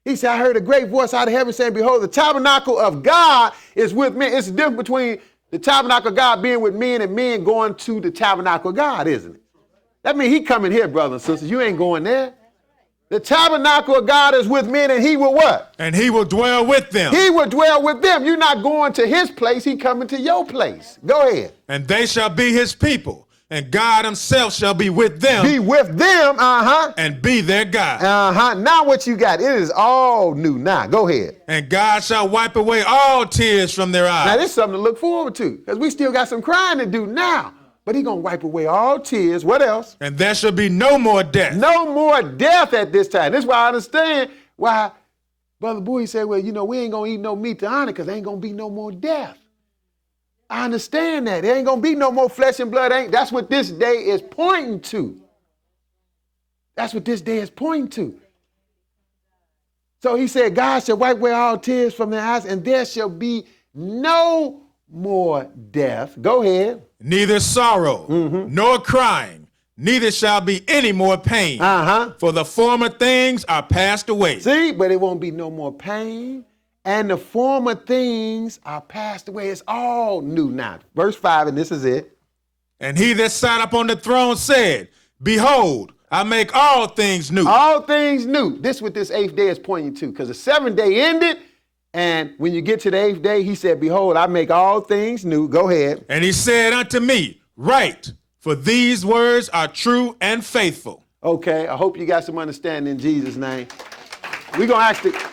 He said, I heard a great voice out of heaven saying, behold, the tabernacle of God is with men. It's the difference between the tabernacle of God being with men and men going to the tabernacle of God, isn't it? That means he coming here, brothers and sisters. You ain't going there. The tabernacle of God is with men, and he will what? And he will dwell with them. He will dwell with them. You're not going to his place. He coming to your place. Go ahead. And they shall be his people. And God himself shall be with them. Be with them, and be their God. Now what you got? It is all new now. Go ahead. And God shall wipe away all tears from their eyes. Now this is something to look forward to, because we still got some crying to do now. But he's going to wipe away all tears. What else? And there shall be no more death. No more death at this time. This is why I understand why Brother Bowie said, well, we ain't going to eat no meat to honor because there ain't going to be no more death. I understand that. There ain't going to be no more flesh and blood. That's what this day is pointing to. That's what this day is pointing to. So he said, God shall wipe away all tears from their eyes, and there shall be no more death. Go ahead. Neither sorrow, nor crying, neither shall be any more pain. For the former things are passed away. See, but it won't be no more pain. And the former things are passed away. It's all new now. Verse 5, and this is it. And he that sat upon the throne said, Behold, I make all things new. All things new. This is what this 8th day is pointing to. Because the 7th day ended, and when you get to the 8th day, he said, Behold, I make all things new. Go ahead. And he said unto me, Write, for these words are true and faithful. Okay, I hope you got some understanding in Jesus' name. We're going to ask the...